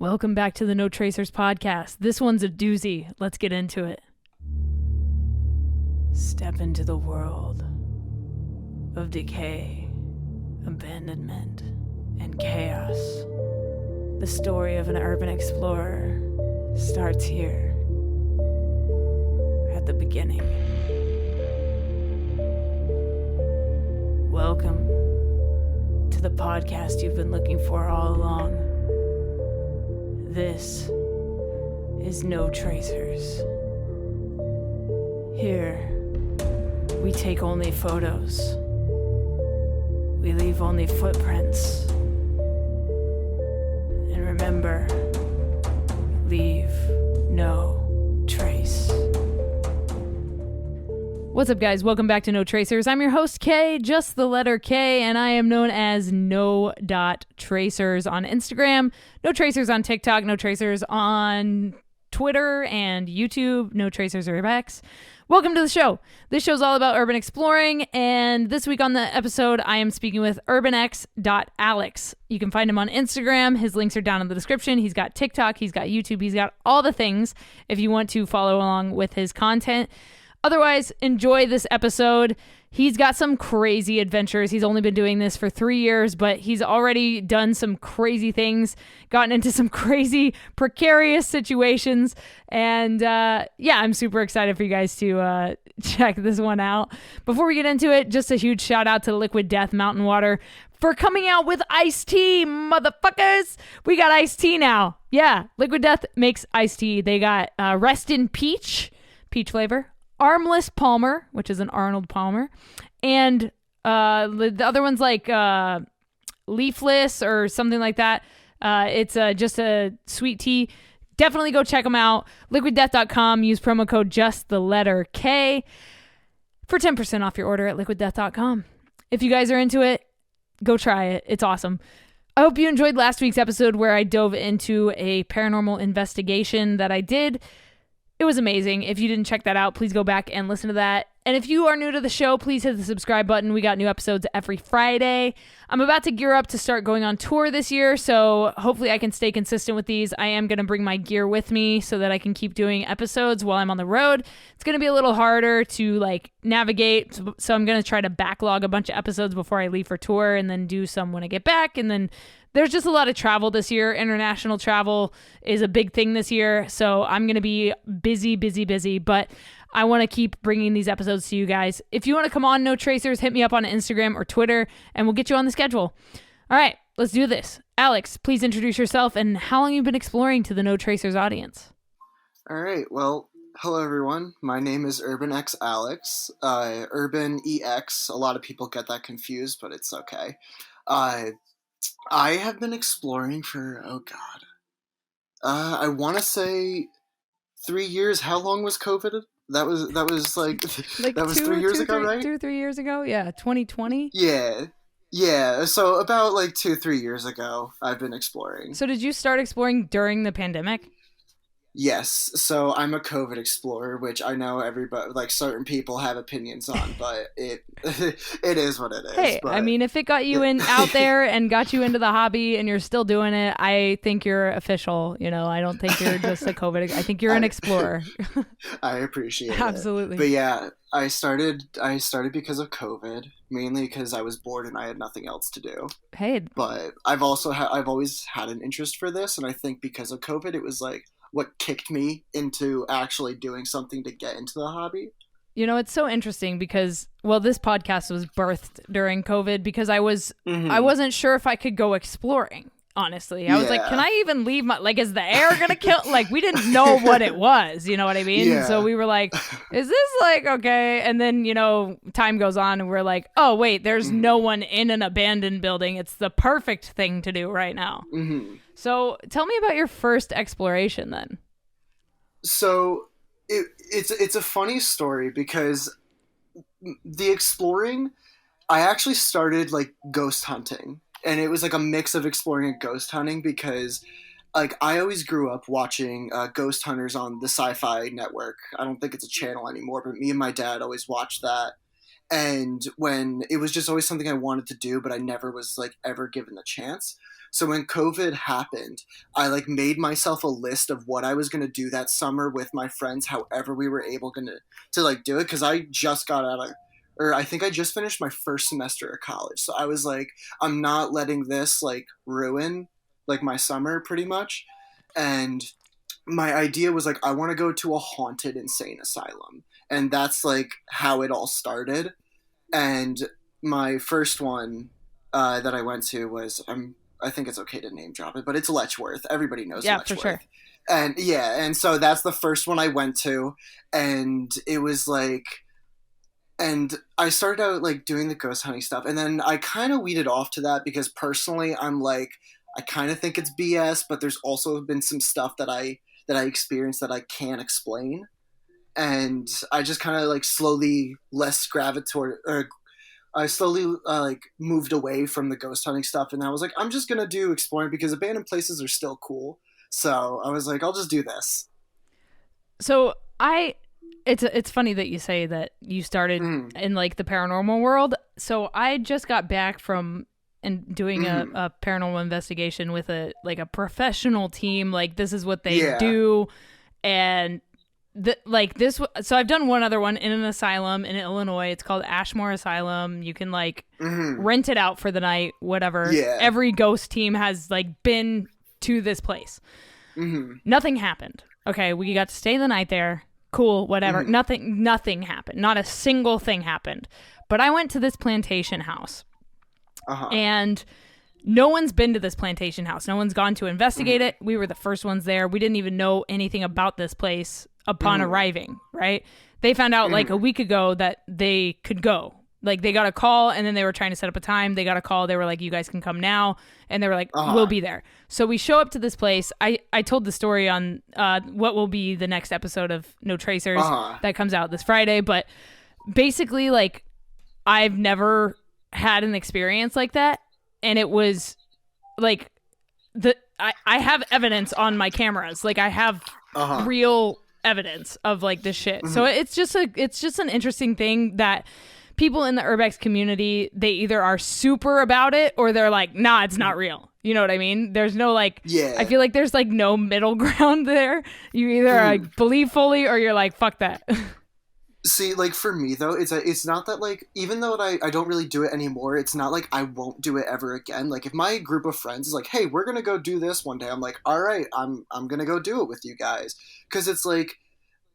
Welcome back to the No Tracers podcast. This one's a doozy. Let's get into it. Step into the world of decay, abandonment, and chaos. The story of an urban explorer starts here, at the beginning. Welcome to the podcast you've been looking for all along. This is No Tracers. Here, we take only photos. We leave only footprints. And remember, leave no trace. What's up, guys? Welcome back to No Tracers. I'm your host, K, just the letter K, and I am known as No.Tracers on Instagram, No Tracers on TikTok, No Tracers on Twitter and YouTube, No Tracers urbex. Welcome to the show. This show's all about urban exploring, and this week on the episode, I am speaking with UrbanexAlex. You can find him on Instagram. His links are down in the description. He's got TikTok, he's got YouTube, he's got all the things if you want to follow along with his content. Otherwise, enjoy this episode. He's got some crazy adventures. He's only been doing this for 3 years, but he's already done some crazy things, gotten into some crazy precarious situations. And I'm super excited for you guys to check this one out. Before we get into it, just a huge shout out to Liquid Death Mountain Water for coming out with iced tea, motherfuckers. We got iced tea now. Yeah, Liquid Death makes iced tea. They got Rest in Peach flavor. Armless Palmer, which is an Arnold Palmer, and the other one's like Leafless or something like that. It's just a sweet tea. Definitely go check them out. LiquidDeath.com. Use promo code just the letter K for 10% off your order at LiquidDeath.com. If you guys are into it, go try it. It's awesome. I hope you enjoyed last week's episode where I dove into a paranormal investigation that I did. It was amazing. If you didn't check that out, please go back and listen to that. And if you are new to the show, please hit the subscribe button. We got new episodes every Friday. I'm about to gear up to start going on tour this year, so hopefully I can stay consistent with these. I am going to bring my gear with me so that I can keep doing episodes while I'm on the road. It's going to be a little harder to navigate, so I'm going to try to backlog a bunch of episodes before I leave for tour and then do some when I get back. And then there's just a lot of travel this year. International travel is a big thing this year, so I'm going to be busy, but I want to keep bringing these episodes to you guys. If you want to come on No Tracers, hit me up on Instagram or Twitter, and we'll get you on the schedule. All right, let's do this. Alex, please introduce yourself and how long you've been exploring to the No Tracers audience. All right, well, hello everyone. My name is UrbanexAlex. Urban EX. A lot of people get that confused, but it's okay. I have been exploring for, I want to say 3 years. How long was COVID? That was that was 3 years ago, right? 3 years ago? Yeah, 2020? Yeah. So about 2-3 years ago, I've been exploring. So did you start exploring during the pandemic? Yes, so I'm a COVID explorer, which I know everybody, certain people have opinions on, but it is what it is. Hey, but, I mean, if it got you out there and got you into the hobby and you're still doing it, I think you're official. I don't think you're just a COVID. I think you're an explorer. I appreciate it. Absolutely. But yeah, I started because of COVID, mainly because I was bored and I had nothing else to do. Hey, but I've always had an interest for this, and I think because of COVID, it was what kicked me into actually doing something to get into the hobby. It's so interesting because, this podcast was birthed during COVID because I wasn't sure if I could go exploring, honestly. I was like, can I even leave my, is the air going to kill? We didn't know what it was, you know what I mean? Yeah. So we were like, is this okay? And then, time goes on and we're like, oh, wait, there's no one in an abandoned building. It's the perfect thing to do right now. Mm-hmm. So tell me about your first exploration then. So it's a funny story because the exploring, I actually started ghost hunting, and it was a mix of exploring and ghost hunting because I always grew up watching Ghost Hunters on the Sci-Fi Network. I don't think it's a channel anymore, but me and my dad always watched that. And when it was just always something I wanted to do, but I never was ever given the chance. So when COVID happened, I like made myself a list of what I was going to do that summer with my friends, however we were able to like do it. Cause I just got out of, or I think I just finished my first semester of college. So I was like, I'm not letting this like ruin like my summer pretty much. And my idea was like, I want to go to a haunted insane asylum. And that's like how it all started. And my first one that I went to was I think it's okay to name drop it, but it's Letchworth. Everybody knows Yeah, Letchworth. for sure. And yeah, and so that's the first one I went to, and it was like, and I started out like doing the ghost hunting stuff, and then I kind of weeded off to that because personally, I'm like, I kind of think it's BS, but there's also been some stuff that I experienced that I can't explain, and I just kind of like slowly less gravitated, or I slowly like moved away from the ghost hunting stuff, and I was like, I'm just gonna do exploring because abandoned places are still cool. So I was like, I'll just do this. So it's funny that you say that you started in like the paranormal world. So I just got back from and doing a paranormal investigation with a professional team. Like this is what they do, and so I've done one other one in an asylum in Illinois. It's called Ashmore Asylum. You can like rent it out for the night, whatever. Yeah. Every ghost team has like been to this place. Nothing happened. Okay, we got to stay the night there. Cool, whatever. Nothing happened. Not a single thing happened. But I went to this plantation house. And no one's been to this plantation house. No one's gone to investigate it. We were the first ones there. We didn't even know anything about this place upon arriving, right? They found out like a week ago that they could go. Like they got a call and then they were trying to set up a time. They got a call. They were like, you guys can come now. And they were like, we'll be there. So we show up to this place. I told the story on what will be the next episode of No Tracers that comes out this Friday. But basically, like, I've never had an experience like that. And it was like I have evidence on my cameras. Like I have real evidence of like this shit. So it's just an interesting thing that people in the urbex community, they either are super about it or they're like, nah, it's not real. You know what I mean? There's no like, I feel like there's like no middle ground there. You either like believe fully or you're like, fuck that. See, like for me though, it's not that like, even though I don't really do it anymore, it's not like I won't do it ever again. Like if my group of friends is like, hey, we're gonna go do this one day, I'm like, all right, I'm gonna go do it with you guys, because it's like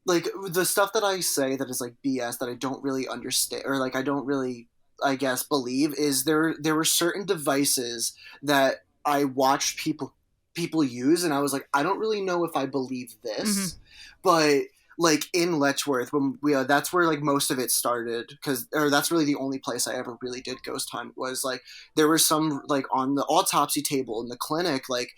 the stuff that I say that is like BS that I don't really understand, or like I don't really, I guess, believe, is there were certain devices that I watched people use, and I was like, I don't really know if I believe this, but like in Letchworth, when we that's where like most of it started, or that's really the only place I ever really did ghost hunt, was like there were some like on the autopsy table in the clinic, like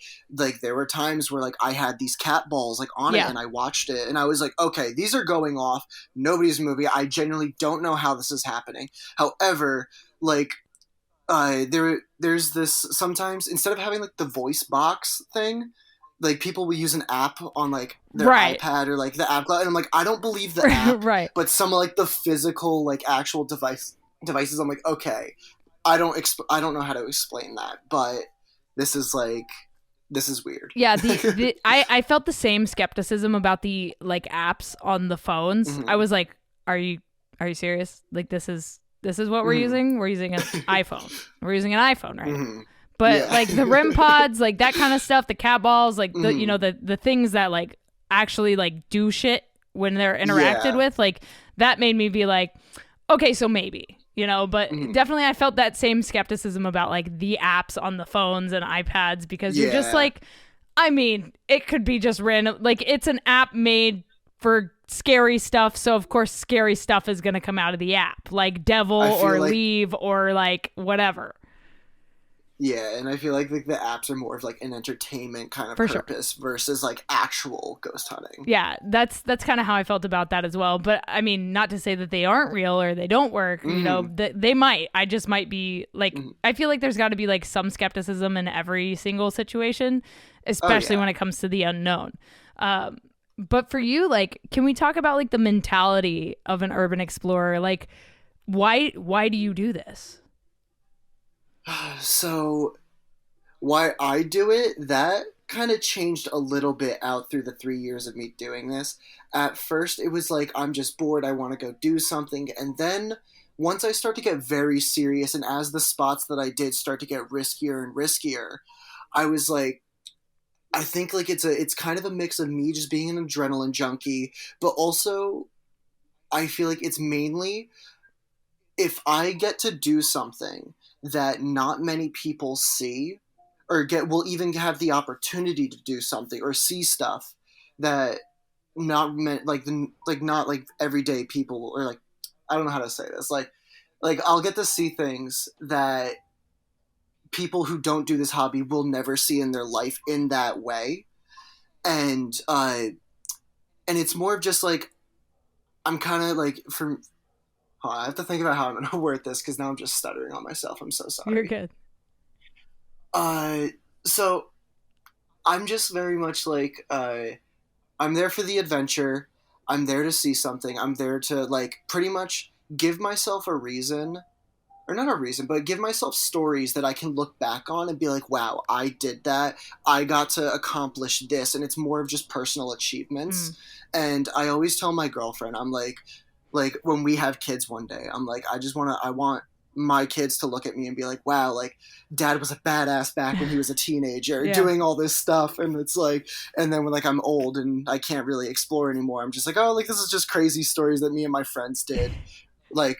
there were times where like I had these cat balls like on it, and I watched it and I was like, okay, these are going off, nobody's moving, I genuinely don't know how this is happening. However, like there's this, sometimes instead of having like the voice box thing, like people will use an app on like their iPad or like the app cloud, and I'm like, I don't believe the app, but some of like the physical like actual devices, I'm like, okay, I don't know how to explain that, but this is weird. Yeah, I felt the same skepticism about the like apps on the phones. I was like, are you serious? Like this is what we're using? We're using an iPhone. We're using an iPhone, right? But like the REM pods, like that kind of stuff, the cat balls, like the you know the things that like actually like do shit when they're interacted with, like that made me be like, okay, so maybe, you know. But definitely I felt that same skepticism about like the apps on the phones and iPads, because you're just like, I mean, it could be just random, like it's an app made for scary stuff, so of course scary stuff is gonna come out of the app, like devil or like, leave or like whatever. Yeah, and I feel like the apps are more of like an entertainment kind of purpose versus like actual ghost hunting. Yeah, that's kind of how I felt about that as well. But I mean, not to say that they aren't real or they don't work. You know, they might. I just might be like, I feel like there's got to be like some skepticism in every single situation, especially when it comes to the unknown. But for you, like, can we talk about like the mentality of an urban explorer? Like, why do you do this? So why I do it, that kind of changed a little bit out through the 3 years of me doing this. At first, it was like, I'm just bored, I want to go do something. And then once I start to get very serious, and as the spots that I did start to get riskier and riskier, I was like, I think like it's kind of a mix of me just being an adrenaline junkie, but also I feel like it's mainly if I get to do something that not many people see, or get will even have the opportunity to do something or see stuff that not meant like not like everyday people, or like, I don't know how to say this, like I'll get to see things that people who don't do this hobby will never see in their life in that way. And it's more of just like, I'm kind of like, from hold on, I have to think about how I'm going to word this because now I'm just stuttering on myself. I'm so You're sorry. good. Uh, so I'm just very much like, I'm there for the adventure. I'm there to see something. I'm there to like pretty much give myself a reason, or not a reason, but give myself stories that I can look back on and be like, wow, I did that. I got to accomplish this. And it's more of just personal Mm. achievements. And I always tell my girlfriend, I'm like when we have kids one day, I'm like, I want my kids to look at me and be like, wow, like dad was a badass back when he was a teenager Yeah. doing all this stuff. And it's like, and then when like I'm old and I can't really explore anymore, I'm just like, oh, like this is just crazy stories that me and my friends did. Like,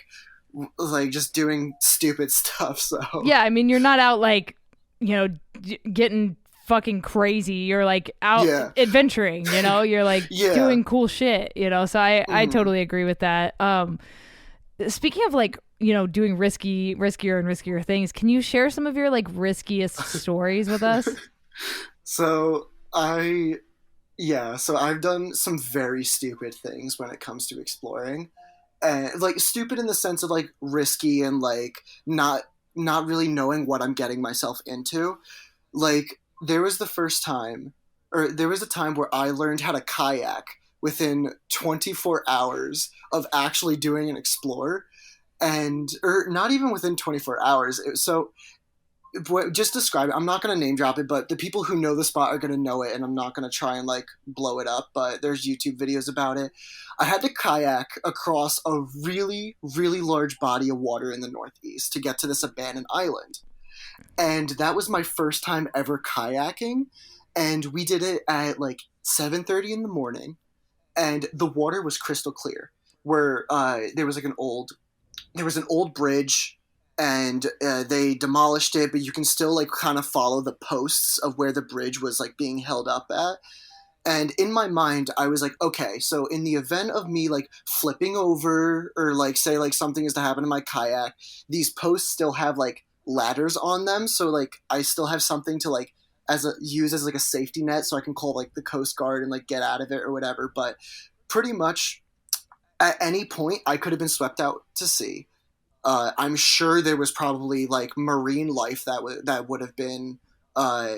just doing stupid stuff. So Yeah, I mean, you're not out like, getting fucking crazy. You're like out yeah, adventuring, You're like yeah. doing cool shit, So I Mhm. totally agree with that. Speaking of like, doing riskier and riskier things, can you share some of your like riskiest stories with us? So I so I've done some very stupid things when it comes to exploring, and like stupid in the sense of like risky and like not really knowing what I'm getting myself into. Like there was the first time, or there was a time where I learned how to kayak within 24 hours of actually doing an explore, and or not even within 24 hours. So just describe it. I'm not going to name drop it, but the people who know the spot are going to know it, and I'm not going to try and like blow it up, but there's YouTube videos about it. I had to kayak across a really, really large body of water in the Northeast to get to this abandoned island. And that was my first time ever kayaking. And we did it at like 7:30 in the morning, and the water was crystal clear. Where there was an old bridge, and they demolished it, but you can still like kind of follow the posts of where the bridge was like being held up at. And in my mind, I was like, okay, so in the event of me like flipping over, or like say like something is to happen in my kayak, these posts still have like ladders on them, so like I still have something to like use as like a safety net, so I can call like the Coast Guard and like get out of it or whatever. But pretty much at any point, I could have been swept out to sea. I'm sure there was probably like marine life that would have been uh,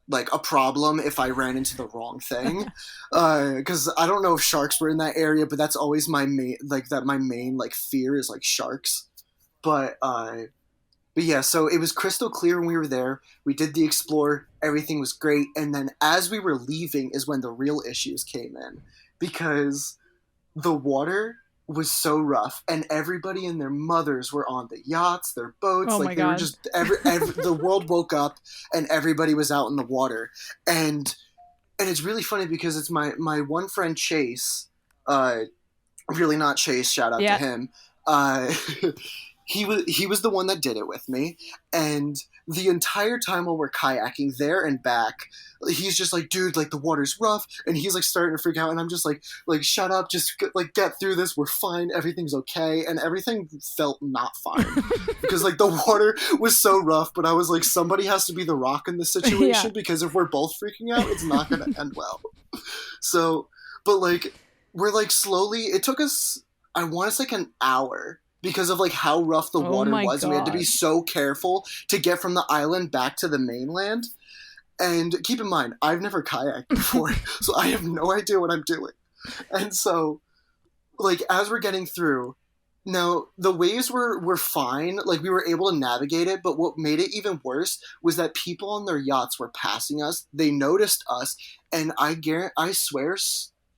like a problem if I ran into the wrong thing. Because I don't know if sharks were in that area, but that's always my main like fear is like sharks. But but yeah, so it was crystal clear when we were there. We did the explore, everything was great, and then as we were leaving is when the real issues came in, because the water was so rough, and everybody and their mothers were on the yachts, their boats, Oh like my they were god. just the world woke up and everybody was out in the water. And it's really funny because it's my one friend Chase, uh really not Chase, shout out to Yeah. him. He was the one that did it with me, and the entire time while we're kayaking there and back, he's just like, dude, like the water's rough, and he's like starting to freak out, and I'm just like shut up, just like get through this, we're fine, everything's okay. And everything felt not fine because like the water was so rough, but I was like, somebody has to be the rock in this Yeah. situation, because if we're both freaking out, it's not going to end well. So, but like, we're like slowly, it took us, I want to say, like an hour because of like how rough the Oh water my was, and we had to be god. so careful to get from the island back to the mainland. And keep in mind, I've never kayaked before, so I have no idea what I'm doing. And so, like, as we're getting through, Now, the waves were fine. Like, we were able to navigate it, but what made it even worse was that people on their yachts were passing us. They noticed us, and I swear,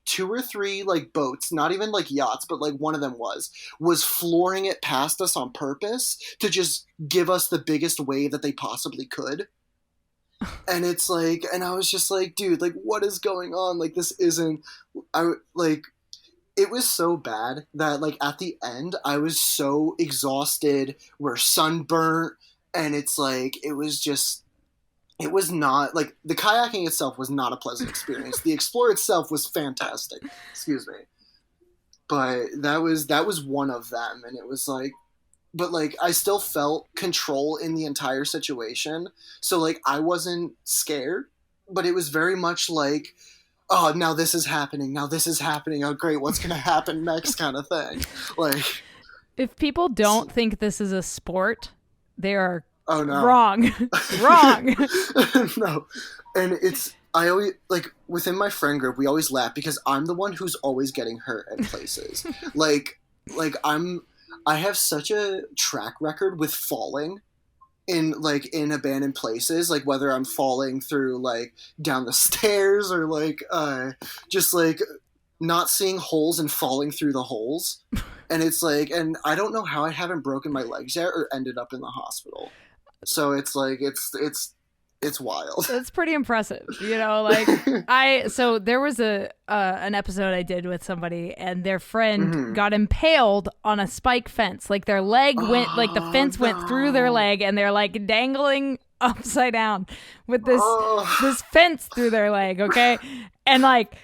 two or three, like, boats, not even, like, yachts, but, like, one of them was flooring it past us on purpose to just give us the biggest wave that they possibly could. And it's like, and I was just like, dude, like, what is going on? Like, this isn't, like, it was so bad that, like, at the end I was so exhausted, we're sunburnt, and it's like it was not like the kayaking itself was not a pleasant experience. The Explorer itself was fantastic. Excuse me. But that was one of them, and it was like, but like I still felt control in the entire situation. So like I wasn't scared, but it was very much like, oh, now this is happening. Now this is happening. Oh, great. What's going to happen next kind of thing. Like, If people don't think this is a sport, they are oh, no. wrong. Wrong. No. And I always, like, within my friend group, we always laugh because I'm the one who's always getting hurt at places. like I have such a track record with falling in abandoned places, like whether I'm falling through like down the stairs or like just like not seeing holes and falling through the holes. And it's like, and I don't know how I haven't broken my legs yet or ended up in the hospital. So it's like it's wild. That's pretty impressive. You know, like so there was an episode I did with somebody and their friend got impaled on a spike fence. Like their leg went, like the fence went through their leg and they're like dangling upside down with this fence through their leg. Okay. And like,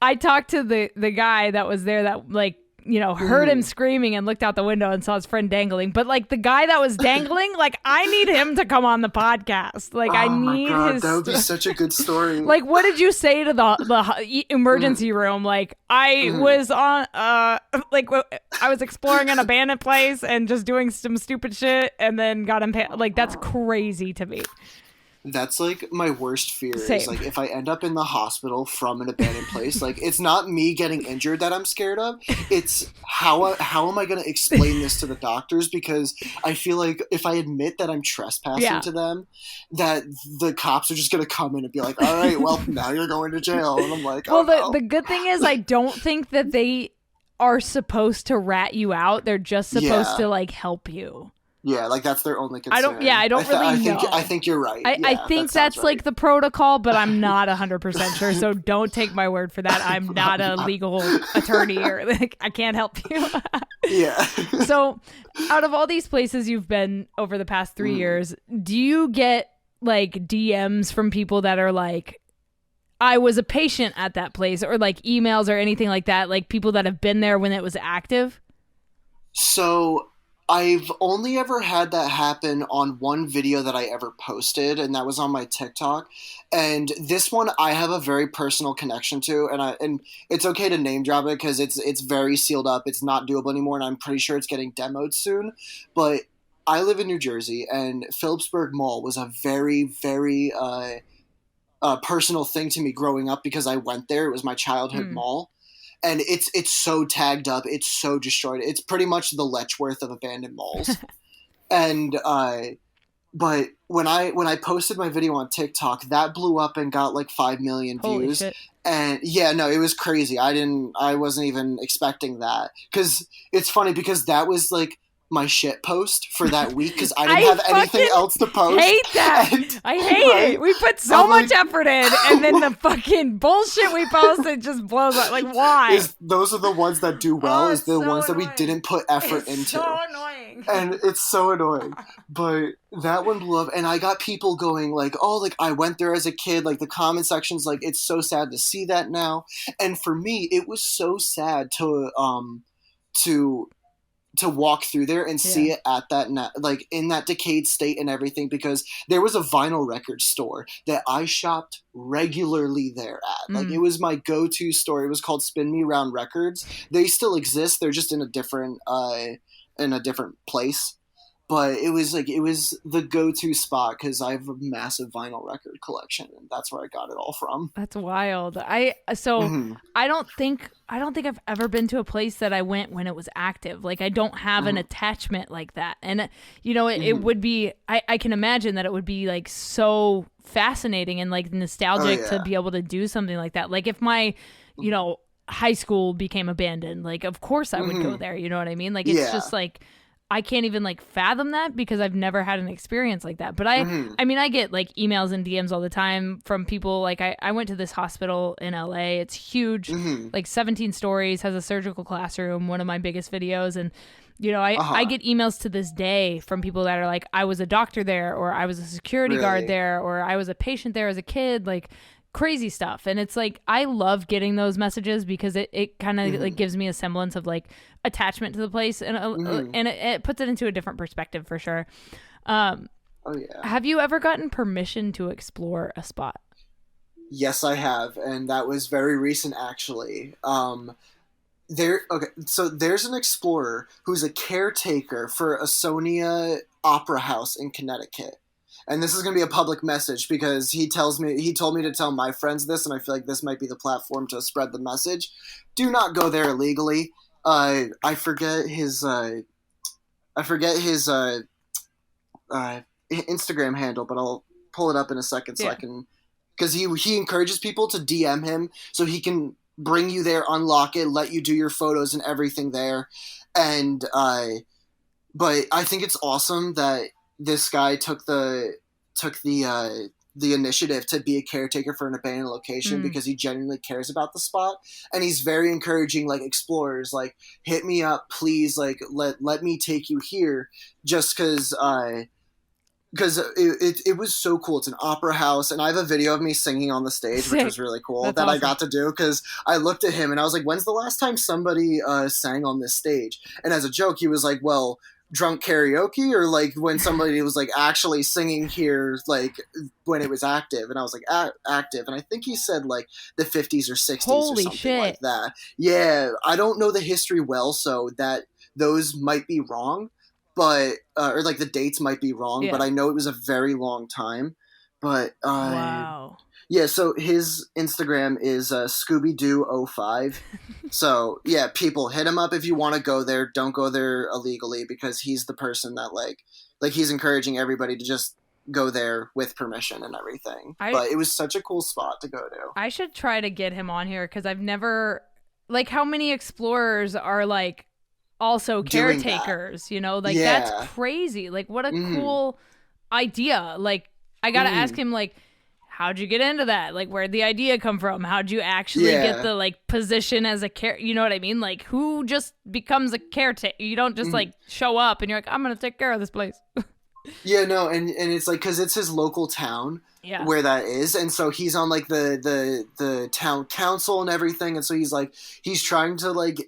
I talked to the guy that was there that like, you know, heard him screaming and looked out the window and saw his friend dangling. But like the guy that was dangling, like I need him to come on the podcast. Like I need his. That would be such a good story. Like, what did you say to the emergency room? Like I was on, like I was exploring an abandoned place and just doing some stupid shit and then got impaled. Like that's crazy to me. That's like my worst fear. Same. Is like if I end up in the hospital from an abandoned place, like it's not me getting injured that I'm scared of. It's how am I going to explain this to the doctors? Because I feel like if I admit that I'm trespassing to them, that the cops are just going to come in and be like, all right, well, now you're going to jail. And I'm like, oh, well, the good thing is I don't think that they are supposed to rat you out. They're just supposed to like help you. Yeah, like that's their only concern. I don't really know. I think you're right. I think that's right. Like the protocol, but I'm not 100% sure. So don't take my word for that. I'm not a legal attorney or like I can't help you. Yeah. So out of all these places you've been over the past 3 years, do you get like DMs from people that are like, I was a patient at that place, or like emails or anything like that, like people that have been there when it was active? So I've only ever had that happen on one video that I ever posted, and that was on my TikTok. And this one I have a very personal connection to, and it's okay to name drop it because it's very sealed up. It's not doable anymore, and I'm pretty sure it's getting demoed soon. But I live in New Jersey, and Phillipsburg Mall was a very, very personal thing to me growing up because I went there. It was my childhood mall. And it's so tagged up. It's so destroyed. It's pretty much the Letchworth of abandoned malls. And but when I posted my video on TikTok, that blew up and got like 5 million views. Holy shit. And yeah, no, it was crazy. I wasn't even expecting that. Because it's funny because that was like my shit post for that week because I didn't have anything else to post. I hate that. I hate it. We put so much effort in, and then the fucking bullshit we posted just blows up. Like, why? Those are the ones that do well. Is the so ones annoying. that we didn't put effort into. So annoying. And it's so annoying. But that one blew up, and I got people going like, "Oh, like I went there as a kid." Like the comment sections, like it's so sad to see that now. And for me, it was so sad to walk through there and see it at that like in that decayed state and everything, because there was a vinyl record store that I shopped regularly there at. Like it was my go-to store. It was called Spin Me Round Records. They still exist. They're just in a different place. But it was the go-to spot because I have a massive vinyl record collection, and that's where I got it all from. That's wild. I don't think I don't think I've ever been to a place that I went when it was active. Like I don't have an attachment like that. And it would be, I can imagine that it would be like so fascinating and like nostalgic to be able to do something like that. Like if my, high school became abandoned, like of course I would go there. You know what I mean? Like it's just like, I can't even like fathom that because I've never had an experience like that. But I mean, I get like emails and DMs all the time from people. Like I went to this hospital in LA. It's huge, like 17 stories, has a surgical classroom, one of my biggest videos. And, I get emails to this day from people that are like, I was a doctor there, or I was a security guard there, or I was a patient there as a kid, like crazy stuff. And it's like, I love getting those messages because it kind of like gives me a semblance of like attachment to the place, and and it puts it into a different perspective for sure. Have you ever gotten permission to explore a spot? Yes, I have, and that was very recent actually. So there's an explorer who's a caretaker for Asonia Opera House in Connecticut. And this is going to be a public message because he told me to tell my friends this, and I feel like this might be the platform to spread the message. Do not go there illegally. I forget his Instagram handle, but I'll pull it up in a second so I can, because he encourages people to DM him so he can bring you there, unlock it, let you do your photos and everything there. And but I think it's awesome that this guy took the initiative to be a caretaker for an abandoned location because he genuinely cares about the spot, and he's very encouraging like explorers, like hit me up please, like let me take you here, just because it was so cool. It's an opera house, and I have a video of me singing on the stage, which was really cool. That's awesome. I got to do because I looked at him and I was like, when's the last time somebody sang on this stage? And as a joke he was like, well, drunk karaoke, or like when somebody was like actually singing here, like when it was active. And I was like, active. And I think he said like the 50s or 60s. Holy or something shit. like that. Yeah, I don't know the history well, so that those might be wrong, but or like the dates might be wrong, but I know it was a very long time. But wow. Yeah, so his Instagram is Scooby-Doo05. So, yeah, people, hit him up if you want to go there. Don't go there illegally, because he's the person that, like he's encouraging everybody to just go there with permission and everything. But it was such a cool spot to go to. I should try to get him on here, because I've never... Like, how many explorers are, like, also caretakers, Like, that's crazy. Like, what a cool idea. Like, I gotta ask him, like... How'd you get into that? Like, where'd the idea come from? How'd you actually get the, like, position as a you know what I mean? Like, who just becomes a caretaker? You don't just, like, show up and you're like, I'm going to take care of this place. Yeah, no, and it's, like, because it's his local town where that is. And so he's on, like, the town council and everything. And so he's trying to, like,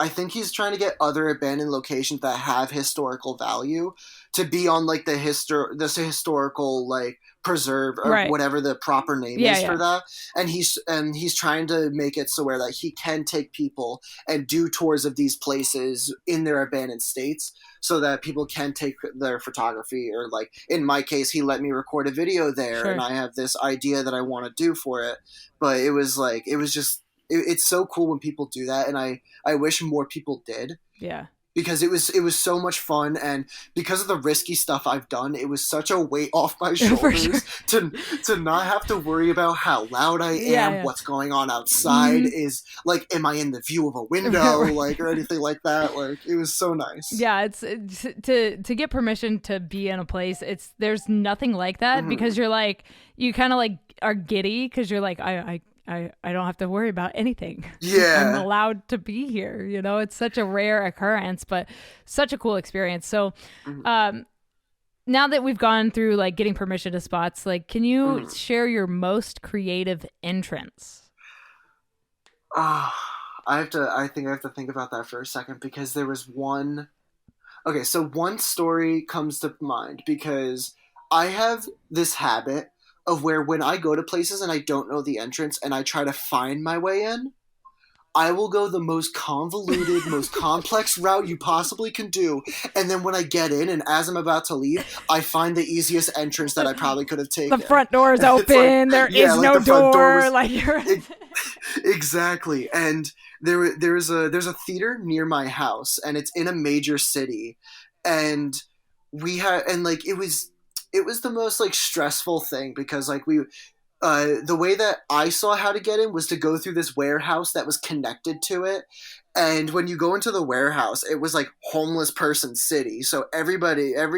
I think he's trying to get other abandoned locations that have historical value to be on, like, this historical, like, preserve or whatever the proper name is for that. And he's trying to make it so where that he can take people and do tours of these places in their abandoned states, so that people can take their photography, or like in my case, he let me record a video there, and I have this idea that I want to do for it. But it's so cool when people do that, and I wish more people did. Yeah. Because it was so much fun, and because of the risky stuff I've done, it was such a weight off my shoulders to not have to worry about how loud I am, what's going on outside, is like, am I in the view of a window, like, or anything like that. Like, it was so nice. Yeah, it's to get permission to be in a place. There's nothing like that, because you're like, you kind of like are giddy, because you're like, I don't have to worry about anything. Yeah. I'm allowed to be here. It's such a rare occurrence, but such a cool experience. So now that we've gone through like getting permission to spots, like, can you share your most creative entrance? I think I have to think about that for a second, because there was one. Okay, so one story comes to mind, because I have this habit of where when I go to places and I don't know the entrance and I try to find my way in, I will go the most convoluted, most complex route you possibly can do. And then when I get in and as I'm about to leave, I find the easiest entrance that I probably could have taken. The front door is open. Like, there is no door. Like, you're... Exactly. And there's a theater near my house, and it's in a major city, and we had and like it was the most like stressful thing because like we the way that I saw how to get in was to go through this warehouse that was connected to it. And when you go into the warehouse, it was like homeless person city. So every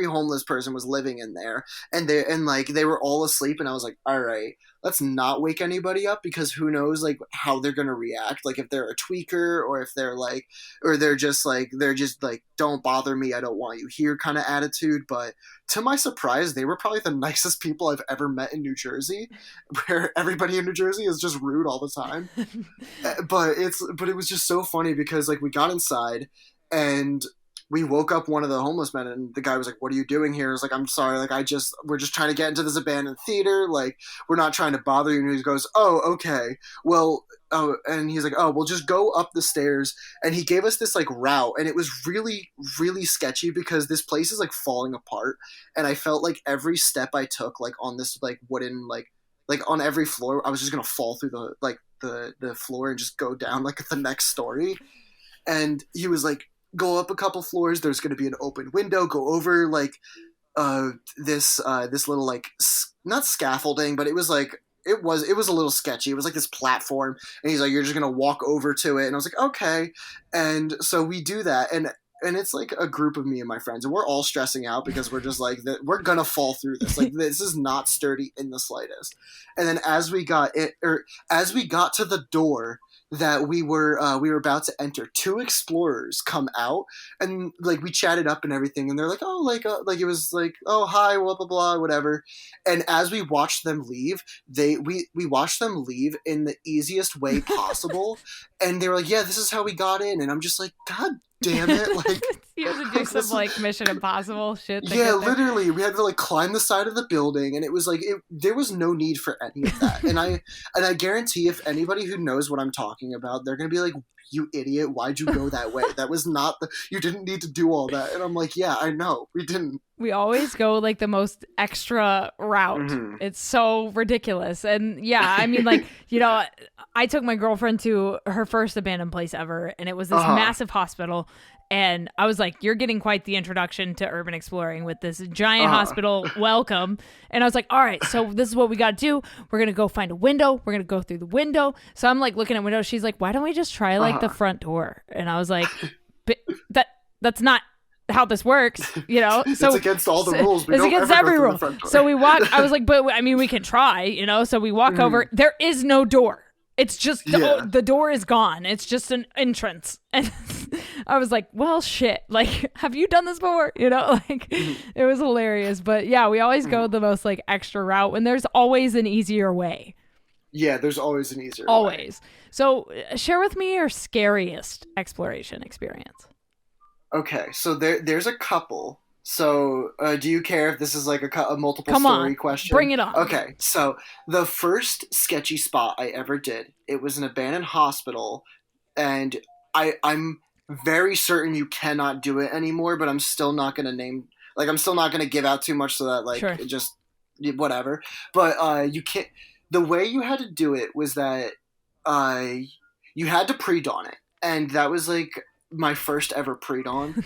homeless person was living in there, and they were all asleep. And I was like, all right, let's not wake anybody up because who knows like how they're gonna react, like if they're a tweaker or if they're just like don't bother me, I don't want you here kind of attitude. But to my surprise, they were probably the nicest people I've ever met in New Jersey, where everybody in New Jersey is just rude all the time. But it was just so funny because like we got inside and we woke up one of the homeless men, and the guy was like, "What are you doing here?" I was like, "I'm sorry, like we're just trying to get into this abandoned theater, like we're not trying to bother you." And he goes, "Oh, okay, well." Oh, and he's like, "Oh, we'll just go up the stairs." And he gave us this like route, and it was really, really sketchy because this place is like falling apart, and I felt like every step I took, like on this like wooden like on every floor, I was just gonna fall through the floor and just go down like the next story. And he was like, "Go up a couple floors. There's gonna be an open window. Go over like this little like not scaffolding, but it was a little sketchy. It was like this platform, and he's like, "You're just gonna walk over to it." And I was like, "Okay." And so we do that, and it's like a group of me and my friends, and we're all stressing out because we're just like that we're gonna fall through this. Like this is not sturdy in the slightest. And then as we got to the door that we were about to enter, two explorers come out, and like we chatted up and everything, and they're like, "Oh, like it was like, oh hi, blah blah blah, whatever." And as we watched them leave, we watched them leave in the easiest way possible, and they were like, "Yeah, this is how we got in." And I'm just like, God damn it, like You have to do some like Mission Impossible shit. yeah, literally, we had to like climb the side of the building, and it was like there was no need for any of that. And I guarantee if anybody who knows what I'm talking about, they're gonna be like, "You idiot! Why'd you go that way? That was not you didn't need to do all that." And I'm like, "Yeah, I know, we didn't." We always go like the most extra route. Mm-hmm. It's so ridiculous. And yeah, I mean, like, I took my girlfriend to her first abandoned place ever, and it was this massive hospital. And I was like, "You're getting quite the introduction to urban exploring with this giant hospital. Welcome." And I was like, "All right, so this is what we got to do. We're going to go find a window. We're going to go through the window." So I'm like looking at windows. She's like, "Why don't we just try like the front door?" And I was like, that's not how this works, So it's against all the rules. It's against every rule. So we walk. I was like, "But I mean, we can try, So we walk over. There is no door. It's just the door is gone. It's just an entrance." And I was like, "Well, shit. Like, have you done this before?" Like it was hilarious. But yeah, we always go the most like extra route when there's always an easier way. Yeah, there's always an easier way. So share with me your scariest exploration experience. Okay, so there's a couple. So, do you care if this is like a multiple story question? Bring it on. Okay, so the first sketchy spot I ever did, it was an abandoned hospital, and I'm very certain you cannot do it anymore, but I'm still not gonna I'm still not gonna give out too much so that sure. It just whatever. But you can't. The way you had to do it was that you had to pre-dawn it, and that was like my first ever pre-dawn.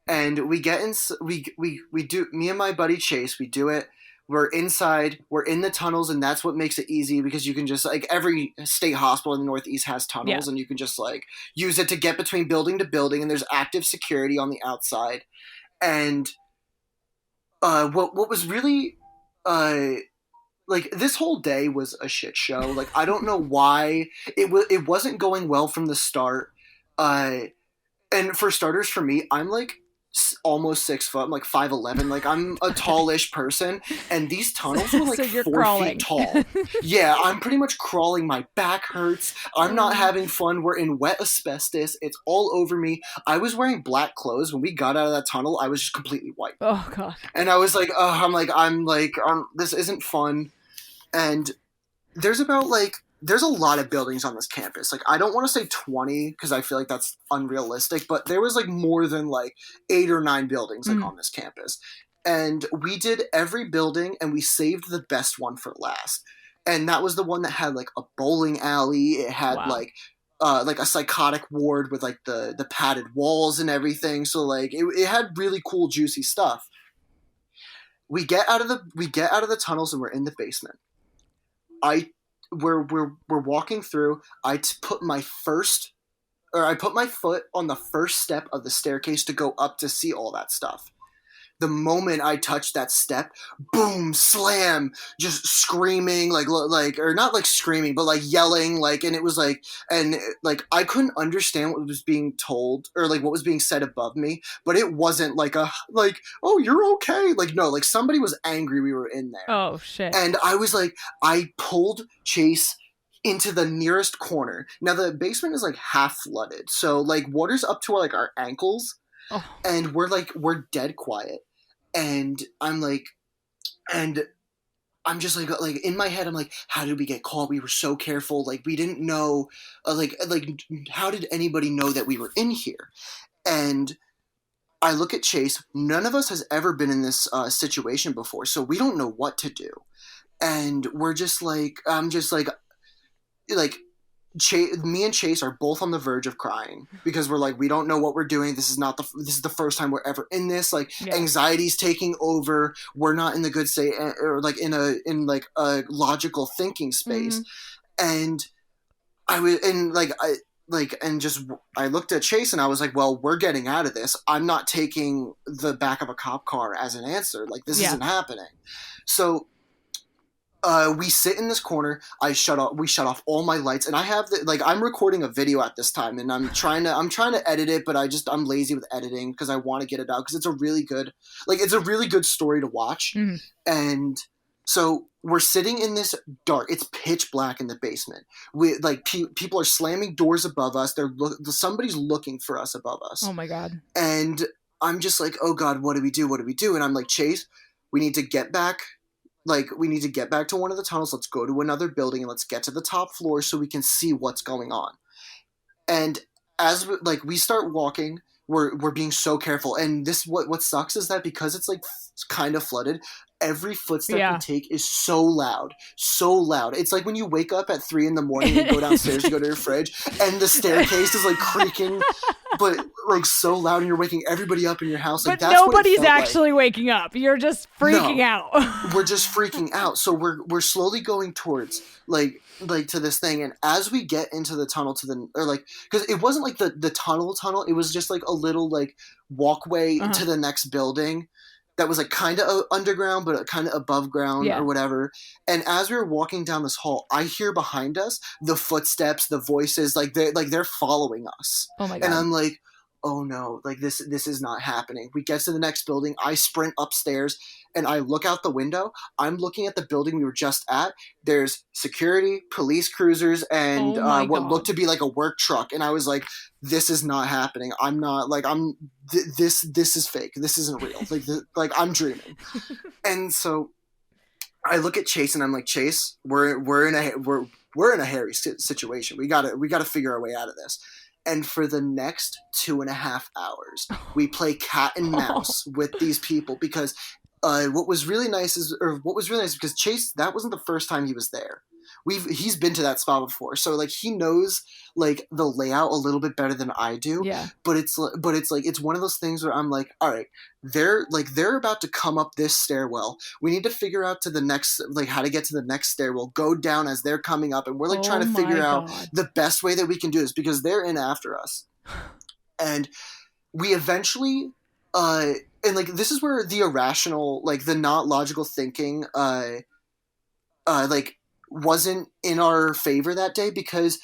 And we get in, we do, me and my buddy Chase, we do it. We're inside, we're in the tunnels, and that's what makes it easy because you can just, like, every state hospital in the Northeast has tunnels, and you can just, like, use it to get between building to building, and there's active security on the outside. And what was really, like, this whole day was a shit show. Like, I don't know why. It wasn't going well from the start. And for starters, for me, I'm, like, almost 6 foot. I'm like 5'11". Like I'm a tallish person, and these tunnels were like so 4 feet tall. Yeah, I'm pretty much crawling. My back hurts. I'm not having fun. We're in wet asbestos. It's all over me. I was wearing black clothes when we got out of that tunnel. I was just completely white. Oh god. And I was like, this isn't fun. And there's a lot of buildings on this campus. Like, I don't want to say 20 because I feel like that's unrealistic, but there was like more than like 8 or 9 buildings like on this campus. And we did every building and we saved the best one for last. And that was the one that had like a bowling alley. It had like a psychotic ward with like the padded walls and everything. So like it had really cool juicy stuff. We get out of the tunnels and we're in the basement. I we're walking through. I put my foot on the first step of the staircase to go up to see all that stuff. The moment I touched that step, boom, slam, just screaming, or not like screaming, but like yelling, like, and it was like, and like, I couldn't understand what was being told or like what was being said above me, but it wasn't like oh, you're okay. Like, no, like somebody was angry we were in there. Oh, shit. And I was like, I pulled Chase into the nearest corner. Now the basement is like half flooded. So like water's up to like our ankles. Oh. And we're dead quiet. And I'm just like in my head, I'm like, how did we get caught? We were so careful. Like we didn't know, like how did anybody know that we were in here? And I look at Chase. None of us has ever been in this situation before, so we don't know what to do. And we're just like, I'm just like me and Chase are both on the verge of crying because we're like, we don't know what we're doing. This is the first time we're ever in this. Like anxiety's taking over. We're not in the good state or like in a logical thinking space. And I looked at Chase and I was like, well, we're getting out of this. I'm not taking the back of a cop car as an answer. Like this isn't happening. So we sit in this corner. We shut off all my lights, and I have I'm recording a video at this time, and I'm trying to edit it, but I'm lazy with editing because I want to get it out because it's a really good story to watch. And so we're sitting in this dark. It's pitch black in the basement. We people are slamming doors above us. Somebody's looking for us above us. Oh my god! And I'm just like, oh god, what do we do? What do we do? And I'm like, Chase, we need to get back. We need to get back to one of the tunnels. Let's go to another building and let's get to the top floor so we can see what's going on. And as we start walking, we're being so careful. And what sucks is that because it's kind of flooded, every footstep you take is so loud. It's like when you wake up at 3 a.m. and you go downstairs to go to your fridge, and the staircase is creaking, but so loud, and you're waking everybody up in your house. But that's nobody's actually waking up. You're just freaking out. We're just freaking out. So we're slowly going towards to this thing, and as we get into the tunnel because it wasn't like the tunnel, it was just a little walkway to the next building. That was kind of underground, but kind of above ground or whatever. And as we were walking down this hall, I hear behind us the footsteps, the voices, they're following us. Oh my god! And I'm like, oh no, this is not happening. We get to the next building. I sprint upstairs and I look out the window. I'm looking at the building we were just at. There's security, police cruisers, and what looked to be a work truck. And I was like, this is not happening. I'm not this is fake. This isn't real. I'm dreaming. And so I look at Chase and I'm like, Chase, we're in a hairy situation. We gotta figure our way out of this. And for the next 2.5 hours, we play cat and mouse with these people because what was really nice is because Chase, that wasn't the first time he was there. He's been to that spot before, so he knows the layout a little bit better than I do. Yeah. But it's one of those things where I'm like, all right, they're about to come up this stairwell. We need to figure out to the next how to get to the next stairwell. Go down as they're coming up, and we're trying to figure out the best way that we can do this because they're in after us. And we eventually and this is where the irrational, the not logical thinking wasn't in our favor that day because